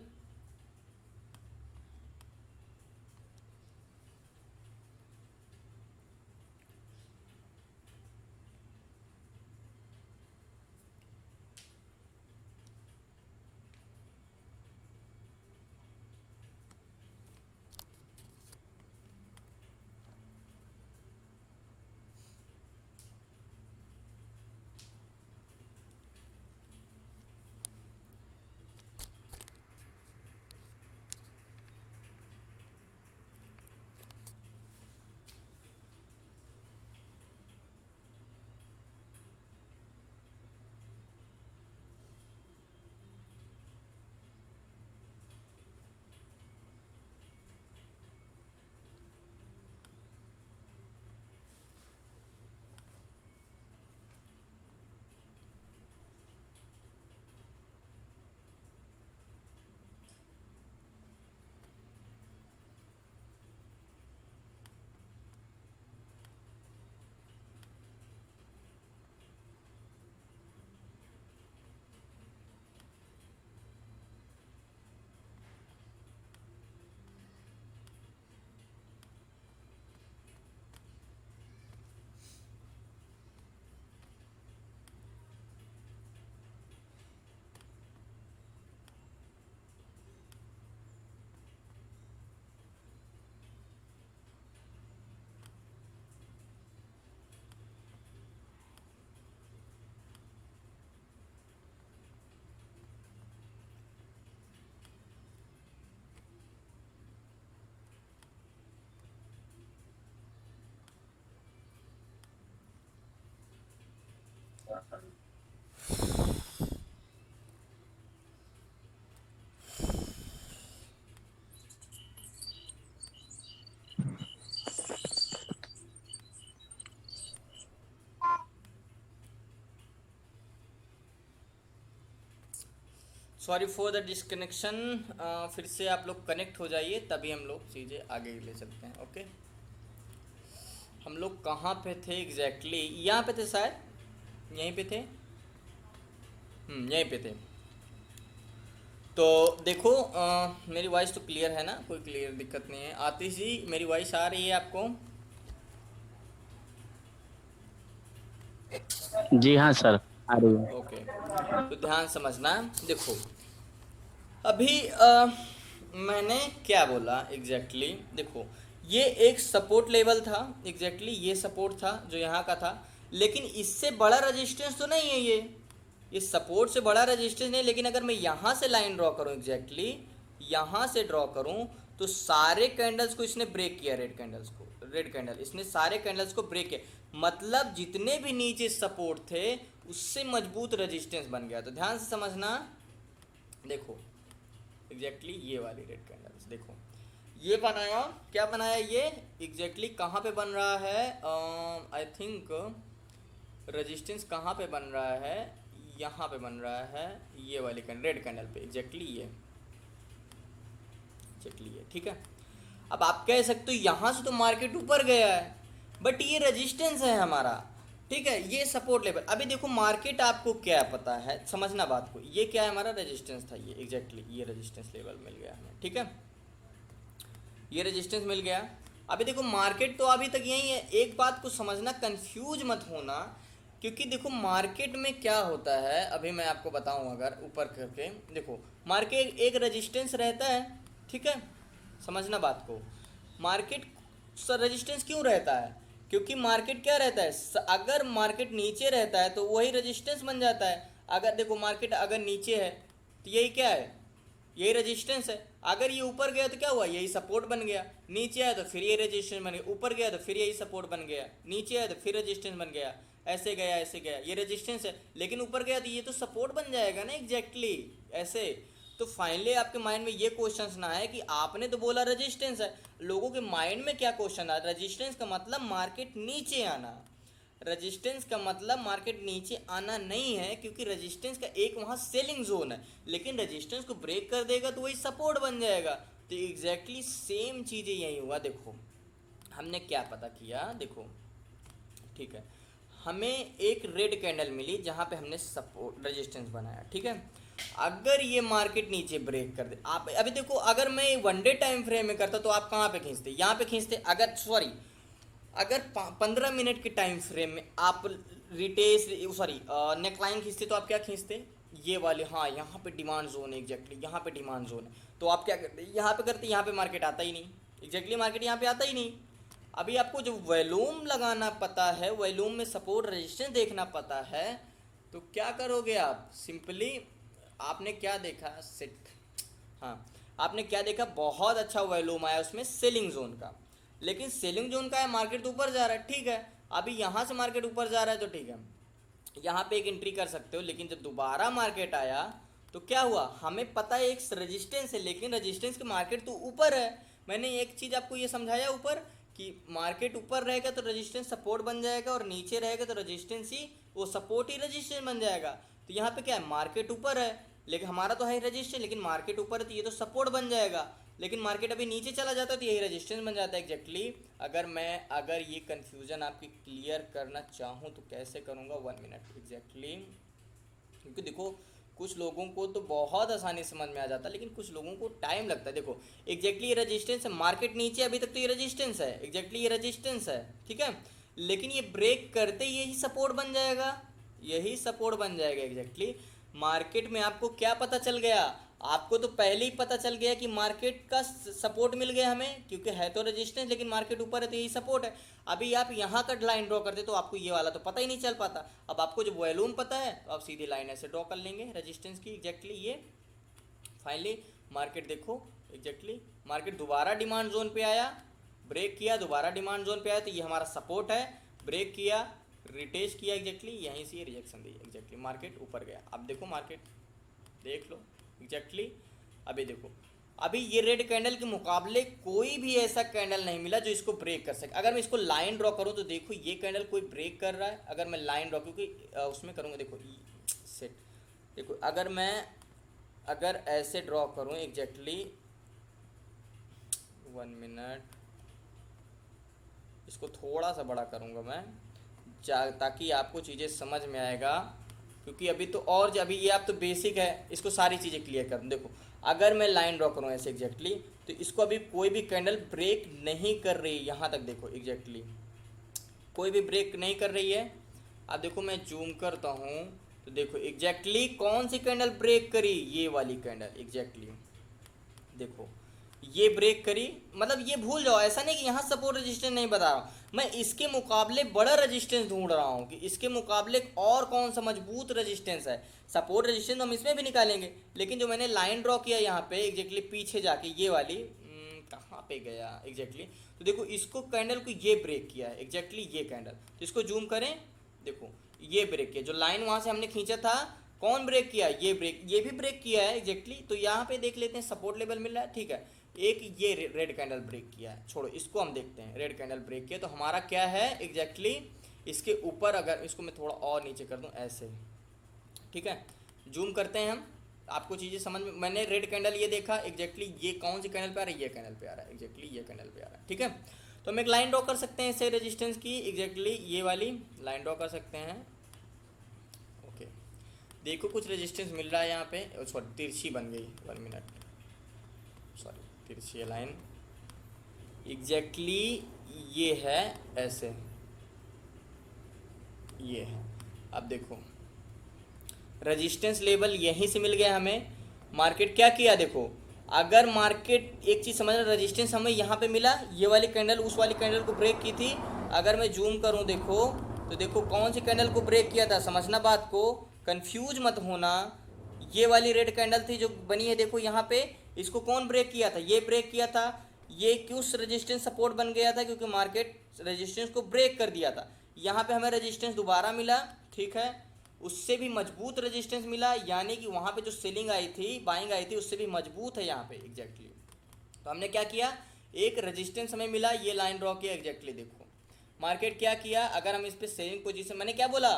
Sorry for the disconnection, फिर से आप लोग कनेक्ट हो जाइए, तभी हम लोग चीज़ें आगे ले चलते हैं। ओके, हम लोग कहाँ पे थे एग्जैक्टली, यहाँ पे थे शायद, यहीं पे थे, यहीं पे थे। तो देखो मेरी वॉइस तो क्लियर है ना, कोई क्लियर दिक्कत नहीं है। आतिश जी मेरी वॉइस आ रही है आपको? जी हाँ सर, आ रही है। ओके, तो ध्यान समझना। देखो अभी मैंने क्या बोला एग्जैक्टली देखो, ये एक सपोर्ट लेवल था, एग्जैक्टली ये सपोर्ट था जो यहाँ का था, लेकिन इससे बड़ा रेजिस्टेंस तो नहीं है ये सपोर्ट से बड़ा रेजिस्टेंस नहीं। लेकिन अगर मैं यहाँ से लाइन ड्रॉ करूँ, एग्जैक्टली यहाँ से ड्रॉ करूँ, तो सारे कैंडल्स को इसने ब्रेक किया, रेड कैंडल्स को, रेड कैंडल इसने सारे कैंडल्स को ब्रेक किया, मतलब जितने भी नीचे सपोर्ट थे उससे मजबूत रेजिस्टेंस बन गया। तो ध्यान से समझना, देखो एग्जैक्टली ये वाली रेड कैंडल्स देखो, ये बनाया, क्या बनाया ये एग्जैक्टली कहाँ पे बन रहा है, आई थिंक रेजिस्टेंस कहाँ पे बन रहा है, यहाँ पे बन रहा है, ये वाली कैंडल रेड कैंडल पे, एग्जैक्टली ये, एग्जैक्टली ये, ठीक है। अब आप कह सकते हो यहाँ से तो मार्केट ऊपर गया है, बट ये रेजिस्टेंस है हमारा, ठीक है, ये सपोर्ट लेवल। अभी देखो मार्केट आपको क्या पता है, समझना बात को, ये क्या है हमारा रेजिस्टेंस था, ये एग्जैक्टली ये रेजिस्टेंस लेवल मिल गया हमें, ठीक है, ये रेजिस्टेंस मिल गया। अभी देखो मार्केट तो अभी तक यही है, एक बात को समझना, कंफ्यूज मत होना, क्योंकि देखो मार्केट में क्या होता है, अभी मैं आपको बताऊं, अगर ऊपर करके देखो, मार्केट एक रेजिस्टेंस रहता है, ठीक है, समझना बात को, मार्केट सर रेजिस्टेंस क्यों रहता है, क्योंकि मार्केट क्या रहता है, अगर मार्केट नीचे रहता है तो वही रेजिस्टेंस बन जाता है। अगर देखो मार्केट अगर नीचे है तो यही क्या है, यही रेजिस्टेंस है। अगर ये ऊपर गया तो क्या हुआ, यही सपोर्ट बन गया, नीचे आया तो फिर ये रेजिस्टेंस बन गया, ऊपर गया तो फिर यही सपोर्ट बन गया, नीचे आया तो फिर रेजिस्टेंस बन गया, ऐसे गया ऐसे गया, ये रेजिस्टेंस है, लेकिन ऊपर गया तो ये तो सपोर्ट बन जाएगा ना, एग्जैक्टली ऐसे। तो फाइनली आपके माइंड में ये क्वेश्चन ना आए कि आपने तो बोला रेजिस्टेंस है, लोगों के माइंड में क्या क्वेश्चन आ, रेजिस्टेंस का मतलब मार्केट नीचे आना, रेजिस्टेंस का मतलब मार्केट नीचे आना नहीं है, क्योंकि रेजिस्टेंस का एक वहाँ सेलिंग जोन है, लेकिन रेजिस्टेंस को ब्रेक कर देगा तो वही सपोर्ट बन जाएगा। तो एग्जैक्टली सेम चीज़ें यही हुआ। देखो हमने क्या पता किया, देखो ठीक है, हमें एक रेड कैंडल मिली जहाँ पे हमने सपोर्ट रेजिस्टेंस बनाया, ठीक है। अगर ये मार्केट नीचे ब्रेक कर दे, आप अभी देखो अगर मैं वन डे टाइम फ्रेम में करता तो आप कहाँ पे खींचते, यहाँ पे खींचते, अगर सॉरी अगर 15 मिनट के टाइम फ्रेम में आप रिटेस सॉरी नेकलाइन खींचते तो आप क्या खींचते, ये वाले, हाँ यहाँ पे डिमांड जोन है, एग्जैक्टली यहाँ पे डिमांड जोन है, तो आप क्या करते, यहाँ पे करते, यहाँ पे मार्केट आता ही नहीं, एग्जैक्टली मार्केट यहाँ पे आता ही नहीं। अभी आपको जो वॉल्यूम लगाना पता है, वॉल्यूम में सपोर्ट रेजिस्टेंस देखना पता है, तो क्या करोगे आप, सिंपली आपने क्या देखा, सिट, हाँ आपने क्या देखा, बहुत अच्छा वॉल्यूम आया उसमें सेलिंग जोन का, लेकिन सेलिंग जोन का है, मार्केट तो ऊपर जा रहा है, ठीक है, अभी यहाँ से मार्केट ऊपर जा रहा है तो ठीक है, यहाँ पे एक एंट्री कर सकते हो, लेकिन जब दोबारा मार्केट आया तो क्या हुआ, हमें पता है एक रेजिस्टेंस है, लेकिन रेजिस्टेंस के मार्केट तो ऊपर है। मैंने एक चीज़ आपको ये समझाया ऊपर कि मार्केट ऊपर रहेगा तो रेजिस्टेंस सपोर्ट बन जाएगा, और नीचे रहेगा तो रेजिस्टेंस ही वो सपोर्ट ही रेजिस्टेंस बन जाएगा। तो यहाँ पे क्या है, मार्केट ऊपर है, लेकिन हमारा तो है रेजिस्टेंस, लेकिन मार्केट ऊपर है तो ये तो सपोर्ट बन जाएगा, लेकिन मार्केट अभी नीचे चला जाता है तो यही रेजिस्टेंस बन जाता है, एग्जैक्टली। अगर ये कन्फ्यूज़न आपकी क्लियर करना चाहूँ तो कैसे करूँगा, 1 मिनट एग्जैक्टली, क्योंकि देखो कुछ लोगों को तो बहुत आसानी से समझ में आ जाता है, लेकिन कुछ लोगों को टाइम लगता है। देखो एग्जैक्टली ये रेजिस्टेंस है, मार्केट नीचे अभी तक तो ये रेजिस्टेंस है, एग्जैक्टली ये रेजिस्टेंस है, ठीक है, लेकिन ये ब्रेक करते ही यही सपोर्ट बन जाएगा, यही सपोर्ट बन जाएगा, एग्जैक्टली। मार्केट में आपको क्या पता चल गया, आपको तो पहले ही पता चल गया कि मार्केट का सपोर्ट मिल गया हमें, क्योंकि है तो रेजिस्टेंस, लेकिन मार्केट ऊपर है तो यही सपोर्ट है। अभी आप यहाँ का लाइन ड्रॉ करते तो आपको ये वाला तो पता ही नहीं चल पाता। अब आपको जब वॉल्यूम पता है तो आप सीधी लाइन ऐसे ड्रॉ कर लेंगे रेजिस्टेंस की, एग्जैक्टली ये। फाइनली मार्केट देखो, एग्जैक्टली मार्केट दोबारा डिमांड जोन पे आया, ब्रेक किया, दोबारा डिमांड जोन पे आया, तो ये हमारा सपोर्ट है, ब्रेक किया, रिटेस्ट किया, एग्जैक्टली यहीं से रिजेक्शन दी, एग्जैक्टली मार्केट ऊपर गया। अब देखो मार्केट देख लो, एग्जैक्टली अभी देखो, अभी ये रेड कैंडल के मुकाबले कोई भी ऐसा कैंडल नहीं मिला जो इसको ब्रेक कर सके। अगर मैं इसको लाइन ड्रॉ करूं तो देखो ये कैंडल कोई ब्रेक कर रहा है, अगर मैं लाइन ड्रॉ क्योंकि उसमें करूंगा, देखो सेट, देखो अगर ऐसे ड्रॉ करूं एग्जैक्टली, 1 मिनट, इसको थोड़ा सा बड़ा करूंगा मैं ताकि आपको चीज़ें समझ में आएगा। क्योंकि अभी तो और अभी ये आप तो बेसिक है, इसको सारी चीज़ें क्लियर कर दूँ। देखो अगर मैं लाइन ड्रॉ करूँ ऐसे एग्जैक्टली, तो इसको अभी कोई भी कैंडल ब्रेक नहीं कर रही, यहाँ तक देखो एग्जैक्टली कोई भी ब्रेक नहीं कर रही है। अब देखो मैं जूम करता हूँ तो देखो एग्जैक्टली कौन सी कैंडल ब्रेक करी, ये वाली कैंडल एग्जैक्टली देखो ये ब्रेक करी। मतलब ये भूल जाओ, ऐसा नहीं कि यहाँ सपोर्ट रेजिस्टेंस नहीं बता रहा हूँ, मैं इसके मुकाबले बड़ा रेजिस्टेंस ढूंढ रहा हूँ कि इसके मुकाबले और कौन सा मजबूत रेजिस्टेंस है। सपोर्ट रेजिस्टेंस हम इसमें भी निकालेंगे, लेकिन जो मैंने लाइन ड्रॉ किया यहाँ पे एग्जैक्टली पीछे जाके ये वाली कहाँ पे गया एग्जैक्टली, तो देखो इसको कैंडल को ये ब्रेक किया है एग्जैक्टली ये कैंडल। तो इसको जूम करें, देखो ये ब्रेक किया, जो लाइन वहाँ से हमने खींचा था कौन ब्रेक किया, ये ब्रेक, ये भी ब्रेक किया है एग्जैक्टली। तो यहाँ पे देख लेते हैं सपोर्ट लेवल मिल रहा है, ठीक है। एक ये रेड कैंडल ब्रेक किया है, छोड़ो इसको हम देखते हैं। रेड कैंडल ब्रेक किया तो हमारा क्या है एग्जैक्टली इसके ऊपर, अगर इसको मैं थोड़ा और नीचे कर दूं ऐसे, ठीक है, जूम करते हैं हम, आपको चीज़ें समझ में। मैंने रेड कैंडल ये देखा एग्जैक्टली ये कौन सी कैंडल पे आ रहा है, ये कैंडल पे आ रहा है एग्जैक्टली, ये कैंडल पे आ रहा है, ठीक है। तो हम एक लाइन ड्रॉ कर सकते हैं इससे रेजिस्टेंस की, एग्जैक्टली ये वाली लाइन ड्रॉ कर सकते हैं। ओके देखो कुछ रेजिस्टेंस मिल रहा है यहाँ पे, सॉरी तिरछी बन गई, 1 मिनट, सॉरी तिरछी लाइन एग्जैक्टली ये है ऐसे, ये है। अब देखो रेजिस्टेंस लेवल यहीं से मिल गया हमें। मार्केट क्या किया देखो, अगर मार्केट एक चीज़ समझना, रेजिस्टेंस हमें यहाँ पे मिला, ये वाली कैंडल उस वाली कैंडल को ब्रेक की थी। अगर मैं जूम करूँ देखो तो देखो कौन सी कैंडल को ब्रेक किया था, समझना बात को, कंफ्यूज मत होना। ये वाली रेड कैंडल थी जो बनी है देखो यहाँ पे, इसको कौन ब्रेक किया था, ये ब्रेक किया था। ये क्यों रेजिस्टेंस सपोर्ट बन गया था, क्योंकि मार्केट रेजिस्टेंस को ब्रेक कर दिया था। यहाँ पे हमें रेजिस्टेंस दोबारा मिला, ठीक है, उससे भी मजबूत रेजिस्टेंस मिला, यानी कि वहाँ पे जो सेलिंग आई थी, बाइंग आई थी, उससे भी मजबूत है यहाँ पे एग्जैक्टली। तो हमने क्या किया, एक रेजिस्टेंस हमें मिला, ये लाइन ड्रॉ किया एग्जैक्टली। देखो मार्केट क्या किया, अगर हम इस पे सेलिंग पोजीशन, मैंने क्या बोला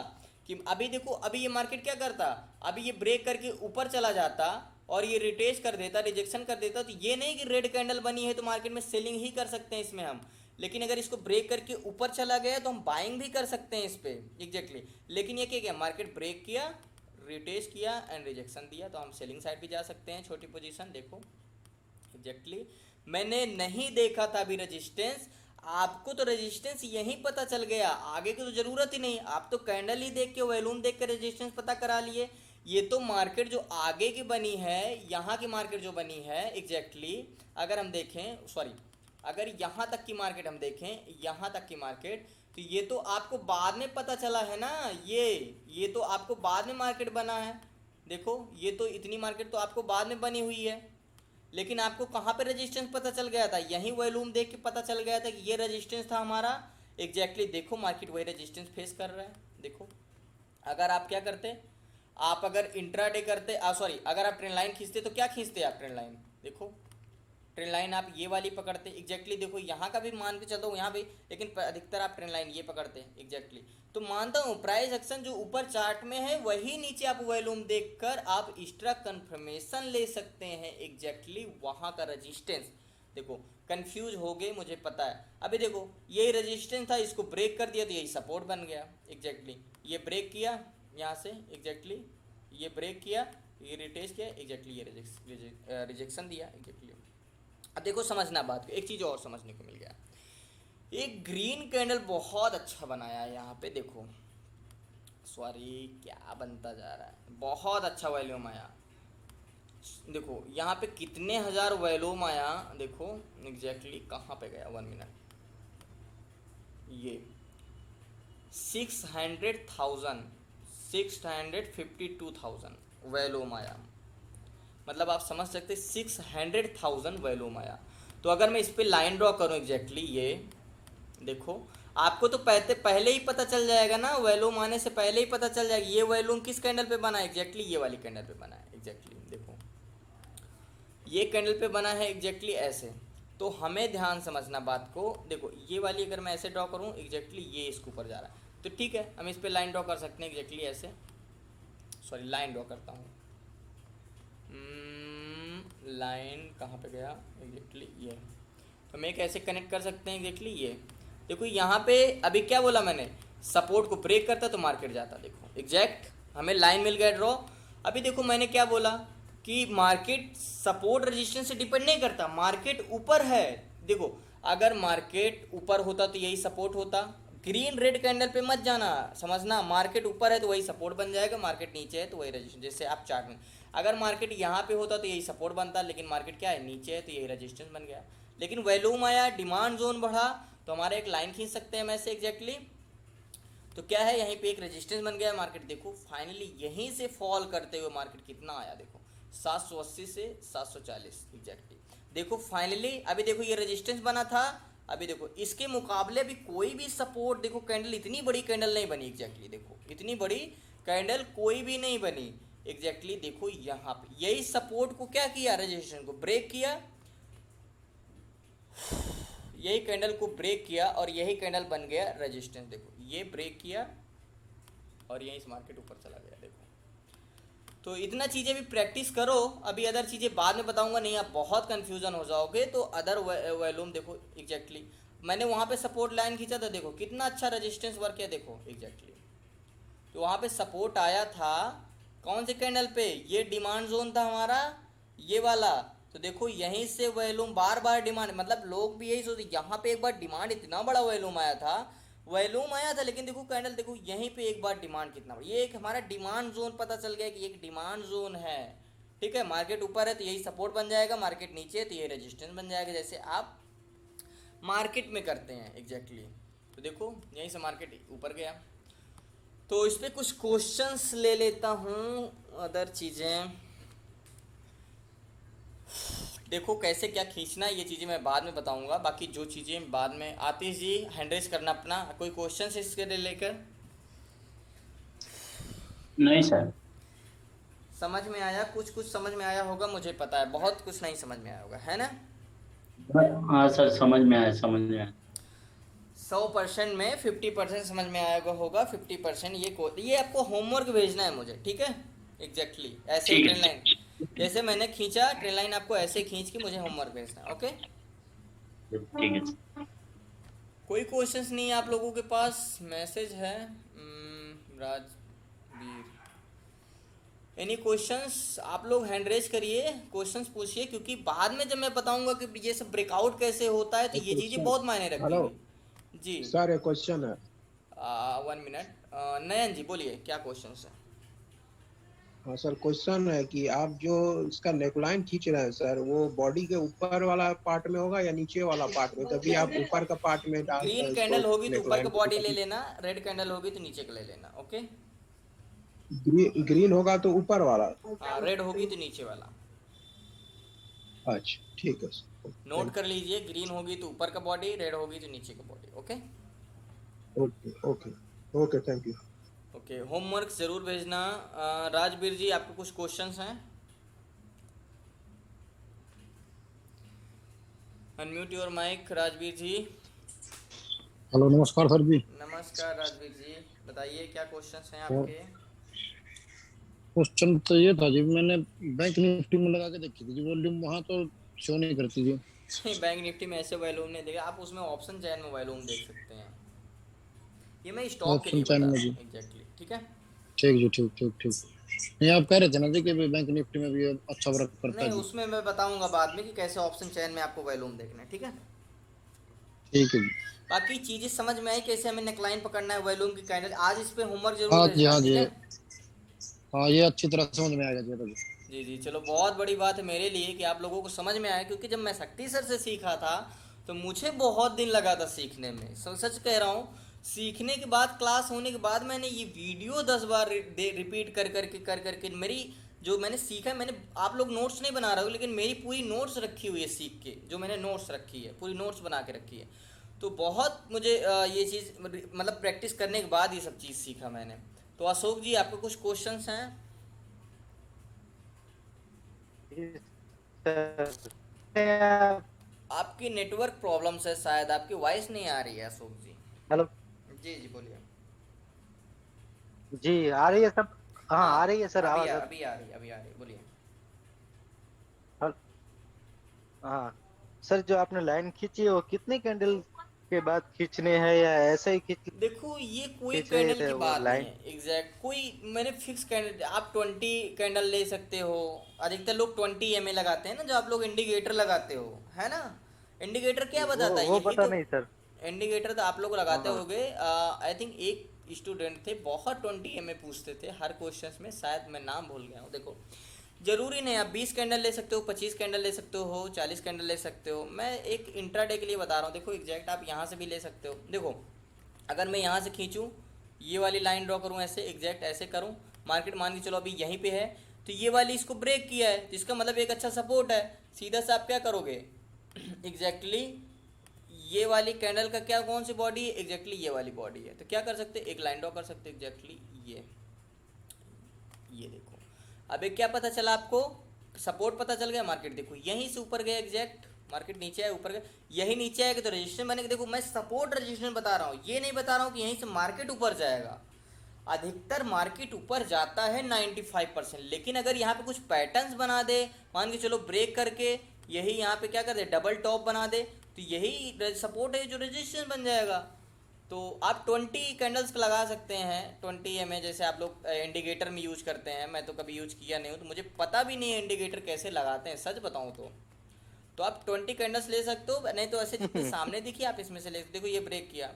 कि अभी देखो अभी ये मार्केट क्या करता, अभी ये ब्रेक करके ऊपर चला जाता और ये रिटेस्ट कर देता, रिजेक्शन कर देता, तो ये नहीं कि रेड कैंडल बनी है तो मार्केट में सेलिंग ही कर सकते हैं इसमें हम। लेकिन अगर इसको ब्रेक करके ऊपर चला गया तो हम बाइंग भी कर सकते हैं इस पे एग्जैक्टली। लेकिन ये क्या किया, मार्केट ब्रेक किया, रिटेस्ट किया एंड रिजेक्शन दिया, तो हम सेलिंग साइड भी जा सकते हैं छोटी पोजीशन। देखो एग्जैक्टली मैंने नहीं देखा था अभी रेजिस्टेंस, आपको तो रेजिस्टेंस यहीं पता चल गया, आगे की तो जरूरत ही नहीं, आप तो कैंडल ही देख के वैल्यूम देख के रेजिस्टेंस पता करा लिए। ये तो मार्केट जो आगे की बनी है, यहाँ की मार्केट जो बनी है एग्जैक्टली, अगर हम देखें, सॉरी अगर यहाँ तक की मार्केट हम देखें, यहाँ तक की मार्केट, तो ये तो आपको बाद में पता चला है ना, ये तो आपको बाद में मार्केट बना है। देखो ये तो इतनी मार्केट तो आपको बाद में बनी हुई है, लेकिन आपको कहाँ पे रेजिस्टेंस पता चल गया था, यही वॉल्यूम देख के पता चल गया था कि ये रेजिस्टेंस था हमारा एग्जैक्टली। देखो मार्केट वही रेजिस्टेंस फेस कर रहा है। देखो अगर आप क्या करते, आप अगर इंट्राडे करते, सॉरी अगर आप ट्रेंड लाइन खींचते तो क्या खींचते आप, ट्रेंड लाइन, देखो ट्रेंड लाइन आप ये वाली पकड़ते एग्जैक्टली। देखो यहाँ का भी मान के चलता हूँ यहाँ भी, लेकिन अधिकतर आप ट्रेंड लाइन ये पकड़ते हैं एग्जैक्टली। तो मानता हूँ प्राइस एक्शन जो ऊपर चार्ट में है वही नीचे आप वॉल्यूम देखकर आप एक्स्ट्रा कंफर्मेशन ले सकते हैं एग्जैक्टली वहाँ का रेजिस्टेंस। देखो कंफ्यूज हो गए मुझे पता है, अभी देखो यही रेजिस्टेंस था, इसको ब्रेक कर दिया तो यही सपोर्ट बन गया एग्जैक्टली। ये ब्रेक किया यहाँ से एग्जैक्टली, ये ब्रेक किया, ये रिटेस्ट किया एग्जैक्टली, ये रिजेक्शन दिया एग्जैक्टली। अब देखो समझना बात को, एक चीज़ और समझने को मिल गया, एक ग्रीन कैंडल बहुत अच्छा बनाया है यहाँ पे। देखो सॉरी क्या बनता जा रहा है, बहुत अच्छा वॉल्यूम आया। देखो यहाँ पे कितने हजार वॉल्यूम आया, देखो एग्जैक्टली कहाँ पे गया, 1 मिनट, ये 600,000 652,000 वॉल्यूम आया, मतलब आप समझ सकते 600,000 वॉल्यूम आया। तो अगर मैं इस पर लाइन ड्रॉ करूँ एग्जैक्टली, ये देखो आपको तो पहले ही पता चल जाएगा ना, वॉल्यूम आने से पहले ही पता चल जाएगा ये वॉल्यूम किस कैंडल पे बना है एग्जैक्टली, ये वाली कैंडल पे बना है एग्जैक्टली। देखो ये कैंडल पे बना है एग्जैक्टली ऐसे, तो हमें ध्यान समझना बात को। देखो ये वाली अगर मैं ऐसे ड्रॉ करूँ एग्जैक्टली, ये इसके ऊपर जा रहा है, तो ठीक है हम इस पर लाइन ड्रॉ कर सकते हैं एग्जैक्टली ऐसे, सॉरी लाइन ड्रॉ करता हूँ, लाइन कहाँ पे गया एग्जैक्टली, ये तो मैं कैसे कनेक्ट कर सकते हैं एग्जैक्टली। ये देखो यहाँ पे अभी क्या बोला मैंने, सपोर्ट को ब्रेक करता तो मार्केट जाता, देखो एग्जैक्ट हमें लाइन मिल गया ड्रॉ। अभी देखो मैंने क्या बोला कि मार्केट सपोर्ट रेजिस्टेंस से डिपेंड नहीं करता, मार्केट ऊपर है। देखो अगर मार्केट ऊपर होता तो यही सपोर्ट होता। ग्रीन रेड कैंडल पे मत जाना, समझना मार्केट ऊपर है तो वही सपोर्ट बन जाएगा, मार्केट नीचे है तो वही रेजिस्टेंस। जैसे आप चार्ट में अगर मार्केट यहाँ पे होता तो यही सपोर्ट बनता, लेकिन मार्केट क्या है नीचे है तो यही रेजिस्टेंस बन गया। लेकिन वैल्यूम आया, डिमांड जोन बढ़ा, तो हमारे एक लाइन खींच सकते हैं हम ऐसे एग्जैक्टली। तो क्या है यहीं पे एक रेजिस्टेंस बन गया मार्केट। देखो फाइनली यहीं से फॉल करते हुए मार्केट कितना आया, देखो 780 से 740 एग्जैक्टली। देखो फाइनली अभी देखो ये रेजिस्टेंस बना था, अभी देखो इसके मुकाबले भी कोई भी सपोर्ट, देखो कैंडल इतनी बड़ी कैंडल नहीं बनी एग्जैक्टली। देखो इतनी बड़ी कैंडल कोई भी नहीं बनी एग्जैक्टली। देखो यहाँ पे यही सपोर्ट को क्या किया, रेजिस्टेंस को ब्रेक किया, यही कैंडल को ब्रेक किया और यही कैंडल बन गया रेजिस्टेंस। देखो ये ब्रेक किया और यहीं से मार्केट ऊपर चला गया। देखो तो इतना चीज़ें भी प्रैक्टिस करो, अभी अदर चीज़ें बाद में बताऊंगा, नहीं आप बहुत कंफ्यूजन हो जाओगे। तो अदर वॉल्यूम देखो एग्जैक्टली मैंने वहाँ पे सपोर्ट लाइन खींचा था, देखो कितना अच्छा रेजिस्टेंस वर्क किया। देखो एग्जैक्टली तो वहाँ पे सपोर्ट आया था कौन से कैंडल पे, ये डिमांड जोन था हमारा ये वाला। तो देखो यहीं से वॉल्यूम बार बार डिमांड, मतलब लोग भी यही सोचते यहाँ पे एक बार डिमांड इतना बड़ा वॉल्यूम आया था, वॉल्यूम आया था, लेकिन देखो कैंडल देखो यहीं पे एक बार डिमांड कितना बड़ा, ये एक हमारा डिमांड जोन पता चल गया कि एक डिमांड जोन है। ठीक है, मार्केट ऊपर है तो यही सपोर्ट बन जाएगा, मार्केट नीचे है तो ये रेजिस्टेंस बन जाएगा, जैसे आप मार्केट में करते हैं एग्जैक्टली। तो देखो यहीं से मार्केट ऊपर गया। तो इस पर कुछ क्वेश्चंस ले लेता हूँ, अदर चीज़ें देखो कैसे क्या खींचना है, ये चीज़ें मैं बाद में बताऊंगा, बाकी जो चीज़ें बाद में। आतिश जी हैंड रेज करना अपना, कोई क्वेश्चंस इसके लेकर? नहीं सर। समझ में आया, कुछ कुछ समझ में आया होगा, मुझे पता है बहुत कुछ नहीं समझ में आया होगा, है ना। हाँ सर, समझ में आया, समझ में आया। 100% में 50% समझ में आया होगा, 50% ये आपको होमवर्क भेजना है मुझे, ठीक है एग्जैक्टली ऐसे ही ठीक ट्रेन लाइन है। जैसे मैंने खींचा, ट्रेन लाइन आपको ऐसे खींच के मुझे होमवर्क भेजना है, ओके। ठीक है सर। कोई क्वेश्चंस नहीं है आप लोगों के पास? मैसेज है राजवीर, एनी क्वेश्चंस? आप लोग हैंड रेज करिए, क्वेश्चंस पूछिए, क्योंकि बाद में जब मैं बताऊंगा कि ये सब ब्रेकआउट कैसे होता है तो एक ये चीज़ें क्वेश्चन। बहुत मायने हेलो रखेंगी। जी सर, एक क्वेश्चन है। 1 मिनट, नयन जी बोलिए क्या क्वेश्चन है। हाँ सर, क्वेश्चन है कि आप जो इसका नेकलाइन खींच रहे हैं सर, वो बॉडी के ऊपर वाला पार्ट में होगा या नीचे वाला पार्ट में? कभी आप ऊपर का पार्ट में डाल ग्रीन इसको कैंडल होगी तो ऊपर का नेकलाइन को, बॉडी ले कभी लेना, रेड कैंडल होगी तो नीचे का ले लेना, ओके। ग्रीन होगा तो ऊपर वाला। हाँ रेड होगी तो नीचे वाला। अच्छा ठीक है सर, नोट थैंक कर लीजिए, ग्रीन होगी तो ऊपर का बॉडी, रेड होगी तो नीचे का body, okay. You. Okay okay okay, thank you. Okay homework ज़रूर भेजना। राजवीर जी आपके कुछ क्वेश्चंस हैं? Unmute your mic Rajveer ji. Hello, नमस्कार सर जी। नमस्कार राजवीर जी, बताइए क्या क्वेश्चंस हैं और आपके? क्वेश्चन तो ये था जी, मैंने बैंक निफ्टी में लगा के देखी थी जी, वॉल्यूम वहाँ तो शो नहीं करती जी। बैंक निफ्टी में ऐसे वॉल्यूम नहीं देगा, आप उसमें ऑप्शन चैन में वॉल्यूम देख सकते हैं। ये मैं स्टॉक के ऑप्शन लिए चैन बता में रहा जी। हूँ एग्जैक्टली, ठीक है। ठीक जी, ठीक ठीक ठीक। नहीं, आप कह रहे थे ना जी कि बैंक निफ्टी में भी ये अच्छा वर्क करता नहीं है जी। उसमें मैं बताऊंगा बाद में कि कैसे ऑप्शन चैन में आपको वॉल्यूम देखना है, ठीक है। ठीक है जी। बाकी चीज़ें समझ में आई कैसे हमें नेकलाइन पकड़ना है, वॉल्यूम की कैंडल, आज इस पे होमवर्क जरूर हाँ जी, भेजना, हाँ ठीक जी। है। हाँ, ये अच्छी तरह समझ में आएगा जी तो जी। जी जी चलो, बहुत बड़ी बात है मेरे लिए कि आप लोगों को समझ में आया, क्योंकि जब मैं शक्ति सर से सीखा था तो मुझे बहुत दिन लगा था सीखने में, सच कह रहा हूँ। सीखने के बाद, क्लास होने के बाद मैंने ये वीडियो 10 बार रिपीट कर करके मेरी जो मैंने सीखा, मैंने, आप लोग नोट्स नहीं बना रहे हो लेकिन मेरी पूरी नोट्स रखी हुई है सीख के, जो मैंने नोट्स रखी है पूरी नोट्स बना के रखी है। तो बहुत मुझे ये चीज़ मतलब प्रैक्टिस करने के बाद ये सब चीज़ सीखा मैंने। तो अशोक जी आपके कुछ क्वेश्चंस हैं? आपकी नेटवर्क प्रॉब्लम्स है शायद, आपकी वॉइस नहीं आ रही है अशोक जी। हेलो जी जी बोलिए। जी, आ रही है सब। हाँ, हाँ आ रही है सर आवाज अब। अभी आ रही बोलिए। हल- हाँ सर, जो आपने लाइन खींची है वो कितनी कैंडल के बाद खींचने हैं या ऐसे ही देखो ये कोई खींच रहे कैंडल थे की वो बात नहीं लाइन? है एग्जैक्ट, कोई मैंने फिक्स कैंडल, आप 20 कैंडल ले सकते हो। अधिकतर लोग 20 MA लगाते हैं ना, जो आप लोग इंडिकेटर लगाते हो, है ना। इंडिकेटर क्या बताता है, वो यही पता तो। नहीं सर। इंडिकेटर तो आप लोग लगाते हाँ। होगे। आई थिंक एक स्टूडेंट थे, बहुत 20 MA पूछते थे हर क्वेश्चन में, शायद मैं नाम भूल गया हूँ। देखो जरूरी नहीं, आप 20 कैंडल ले सकते हो, 25 कैंडल ले सकते हो, 40 कैंडल ले सकते हो। मैं एक इंट्राडे के लिए बता रहा हूँ। देखो एग्जैक्ट आप यहाँ से भी ले सकते हो। देखो अगर मैं यहाँ से खींचूँ, ये वाली लाइन ड्रॉ करूँ ऐसे, एग्जैक्ट ऐसे करूँ, मार्केट मान के चलो अभी यहीं पे है, तो ये वाली इसको ब्रेक किया है, जिसका मतलब एक अच्छा सपोर्ट है। सीधा से आप क्या करोगे एग्जैक्टली ये वाली कैंडल का क्या, कौन सी बॉडी है, एग्जैक्टली ये वाली बॉडी है। तो क्या कर सकते हैं, एक लाइन ड्रॉ कर सकते हैं एग्जैक्टली ये देखो। अब एक क्या पता चला आपको, सपोर्ट पता चल गया। मार्केट देखो यहीं से ऊपर गया एग्जैक्ट, मार्केट नीचे आया ऊपर गया, यही नीचे आएगा तो रजिस्टेंस बनेगा। देखो मैं सपोर्ट रजिस्टेंस बता रहा हूँ, ये नहीं बता रहा हूँ कि यहीं से मार्केट ऊपर जाएगा। अधिकतर मार्केट ऊपर जाता है 95%, लेकिन अगर यहाँ पे कुछ पैटर्न्स बना दे, मान के चलो ब्रेक करके यही यहाँ पे क्या कर दे, डबल टॉप बना दे, तो यही सपोर्ट है जो रेजिस्टेंस बन जाएगा। तो आप 20 कैंडल्स लगा सकते हैं 20 MA, जैसे आप लोग इंडिकेटर में यूज करते हैं। मैं तो कभी यूज किया नहीं हूँ, तो मुझे पता भी नहीं है इंडिकेटर कैसे लगाते हैं, सच बताऊँ तो आप 20 कैंडल्स ले सकते हो, नहीं तो ऐसे जितने सामने दिखी आप इसमें से ले सकते हो। देखो ये ब्रेक किया,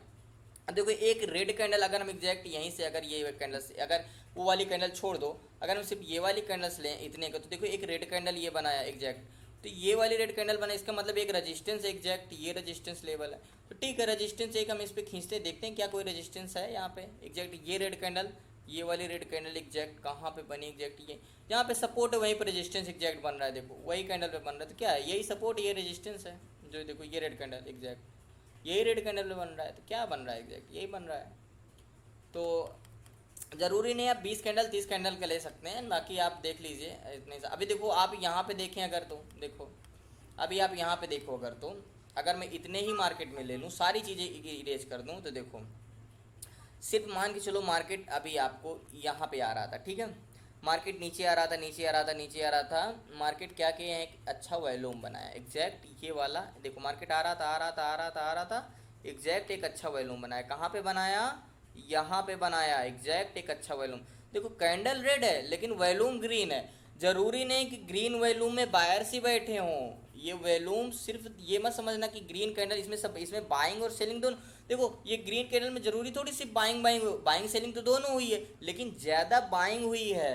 अब देखो एक रेड कैंडल, अगर हम एग्जैक्ट यहीं से, अगर ये कैंडल से, अगर वो वाली कैंडल छोड़ दो, अगर हम सिर्फ ये वाली कैंडल्स लें इतने का, तो देखो एक रेड कैंडल ये बनाया एग्जैक्ट, तो ये वाली रेड कैंडल बना, इसका मतलब एक रेजिस्टेंस एग्जैक्ट, ये रेजिस्टेंस लेवल है। तो ठीक है, रेजिस्टेंस एक हम इस पर खींचते देखते हैं क्या कोई रेजिस्टेंस है यहाँ पे एग्जैक्ट। ये रेड कैंडल, ये वाली रेड कैंडल एग्जैक्ट कहाँ पे बनी एग्जैक्ट, ये जहाँ पे सपोर्ट है वहीं पर रेजिस्टेंस एग्जैक्ट बन रहा है। देखो वही कैंडल पे बन रहा है, तो क्या है, यही सपोर्ट ये रेजिस्टेंस है। जो देखो ये रेड कैंडल एग्जैक्ट यही रेड कैंडल पे बन रहा है, तो क्या बन रहा है एग्जैक्ट, यही बन रहा है। तो ज़रूरी नहीं आप 20 कैंडल 30 कैंडल का ले सकते हैं, बाकी आप देख लीजिए इतने से। अभी देखो आप यहाँ पे देखें अगर, तो देखो अभी आप यहाँ पे देखो अगर, तो अगर मैं इतने ही मार्केट में ले लूँ, सारी चीज़ें इरेज कर दूँ, तो देखो सिर्फ मान के चलो मार्केट अभी आपको यहाँ पे आ रहा था, ठीक है, मार्केट नीचे आ रहा था, नीचे आ रहा था, नीचे आ रहा था, मार्केट क्या किया है, एक अच्छा वॉल्यूम बनाया एग्जैक्ट, ये वाला देखो मार्केट आ रहा था, आ रहा था, आ रहा था, आ रहा था, एग्जैक्ट एक अच्छा वॉल्यूम बनाया। कहाँ पे बनाया, यहाँ पे बनाया एग्जैक्ट एक अच्छा वॉल्यूम। देखो कैंडल रेड है लेकिन वॉल्यूम ग्रीन है। जरूरी नहीं कि ग्रीन वॉल्यूम में बायर्स ही बैठे हों, ये वॉल्यूम सिर्फ ये मत समझना कि ग्रीन कैंडल इसमें सब, इसमें बाइंग और सेलिंग दोनों। देखो ये ग्रीन कैंडल में जरूरी थोड़ी सिर्फ बाइंग बाइंग बाइंग सेलिंग तो दोनों हुई है, लेकिन ज़्यादा बाइंग हुई है,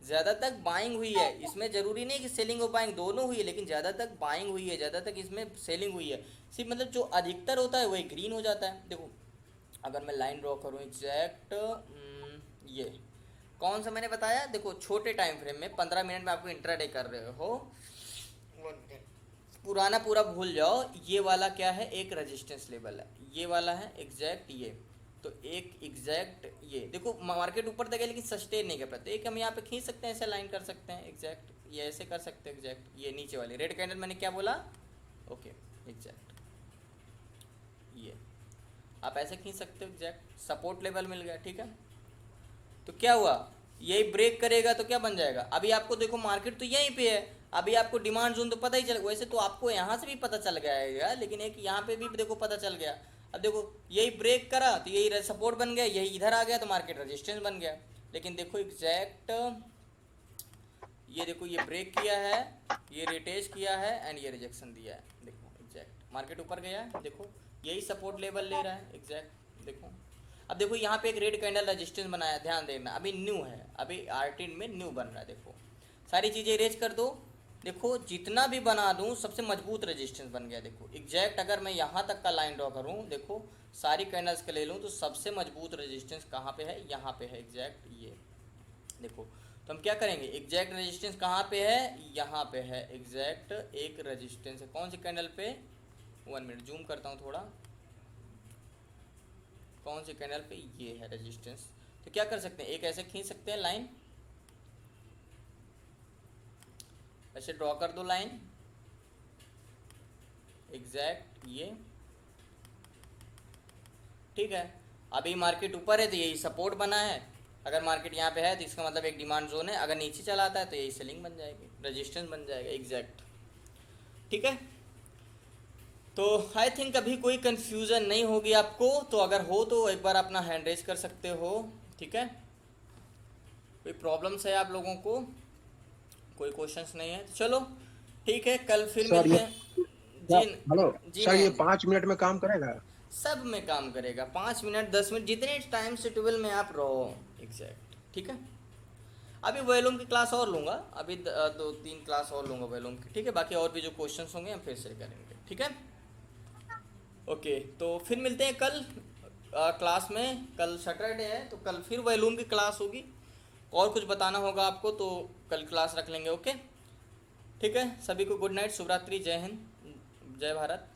ज़्यादा तक बाइंग हुई है इसमें। ज़रूरी नहीं कि सेलिंग और बाइंग दोनों हुई है, लेकिन ज़्यादा तक बाइंग हुई है, ज़्यादा तक इसमें सेलिंग हुई है। सिर्फ मतलब जो अधिकतर होता है वही ग्रीन हो जाता है। देखो अगर मैं लाइन ड्रॉ करूँ एग्जैक्ट, ये कौन सा मैंने बताया, देखो छोटे टाइम फ्रेम में 15 मिनट में आपको इंट्राडे कर रहे हो, पुराना पूरा भूल जाओ। ये वाला क्या है, एक रेजिस्टेंस लेवल है, ये वाला है एग्जैक्ट ये, तो एक एग्जैक्ट ये देखो मार्केट ऊपर तक है लेकिन सस्टेन नहीं कर पाते, एक हम यहाँ पे खींच सकते हैं, ऐसे लाइन कर सकते हैं एग्जैक्ट, ये ऐसे कर सकते हैं एग्जैक्ट। ये नीचे वाली रेड कैंडल मैंने क्या बोला, ओके एग्जैक्ट, ये आप ऐसे खींच सकते हो एग्जैक्ट, सपोर्ट लेवल मिल गया, ठीक है। तो क्या हुआ, यही ब्रेक करेगा तो क्या बन जाएगा। अभी आपको देखो मार्केट तो यहीं पे है, अभी आपको डिमांड जोन तो पता ही चल, वैसे तो आपको यहाँ से भी पता चल गया, लेकिन एक यहाँ पे भी देखो पता चल गया। अब देखो यही ब्रेक करा तो यही सपोर्ट बन गया, यही इधर आ गया तो मार्केट रेजिस्टेंस बन गया। लेकिन देखो एग्जैक्ट ये देखो ये ब्रेक किया है, ये रिटेस्ट किया है एंड ये रिजेक्शन दिया है। देखो एग्जैक्ट मार्केट ऊपर गया है, देखो यही सपोर्ट लेवल ले रहा है एग्जैक्ट। देखो अब देखो यहाँ पे एक रेड कैंडल रेजिस्टेंस बनाया, ध्यान देना अभी न्यू है, अभी R10 में न्यू बन रहा है। देखो सारी चीज़ें इरेज कर दो, देखो जितना भी बना दूँ सबसे मजबूत रेजिस्टेंस बन गया। देखो एग्जैक्ट अगर मैं यहाँ तक का लाइन ड्रॉ करूँ, देखो सारी कैंडल्स के ले लूँ तो सबसे मजबूत रेजिस्टेंस कहाँ पे है, यहाँ पे है एग्जैक्ट ये। देखो तो हम क्या करेंगे, एग्जैक्ट रेजिस्टेंस कहाँ पे है, यहाँ पे है एग्जैक्ट एक रेजिस्टेंस है, कौन सी कैंडल पे, 1 मिनट जूम करता हूँ थोड़ा, कौन सी कैंडल पे, ये है रेजिस्टेंस। तो क्या कर सकते हैं, एक ऐसे खींच सकते हैं लाइन, ऐसे ड्रॉ कर दो लाइन एग्जैक्ट ये, ठीक है। अभी मार्केट ऊपर है तो यही सपोर्ट बना है, अगर मार्केट यहाँ पे है तो इसका मतलब एक डिमांड जोन है, अगर नीचे चला आता है तो यही सेलिंग बन जाएगी, रेजिस्टेंस बन जाएगा एग्जैक्ट, ठीक है। तो आई थिंक अभी कोई कंफ्यूजन नहीं होगी आपको, तो अगर हो तो एक बार अपना हैंड रेज कर सकते हो, ठीक है। कोई प्रॉब्लम्स है आप लोगों को, कोई क्वेश्चंस नहीं है, चलो ठीक है, कल फिर सर मिलते ये हैं। जी हेलो जी सर, ये नहीं, 5 मिनट में काम करेगा? सब में काम करेगा, 5 मिनट 10 मिनट जितने टाइम शेड्यूल में आप रहो, एग्जैक्ट, ठीक है। अभी वॉल्यूम की क्लास और लूँगा, अभी 2-3 क्लास और लूँगा वॉल्यूम की, ठीक है। बाकी और भी जो क्वेश्चंस होंगे हम फिर से करेंगे, ठीक है। ओके, तो फिर मिलते हैं कल क्लास में। कल सैटरडे है तो कल फिर वॉल्यूम की क्लास होगी, और कुछ बताना होगा आपको तो कल क्लास रख लेंगे, ओके। ठीक है, सभी को गुड नाइट, शुभ रात्रि, जय हिंद, जय भारत।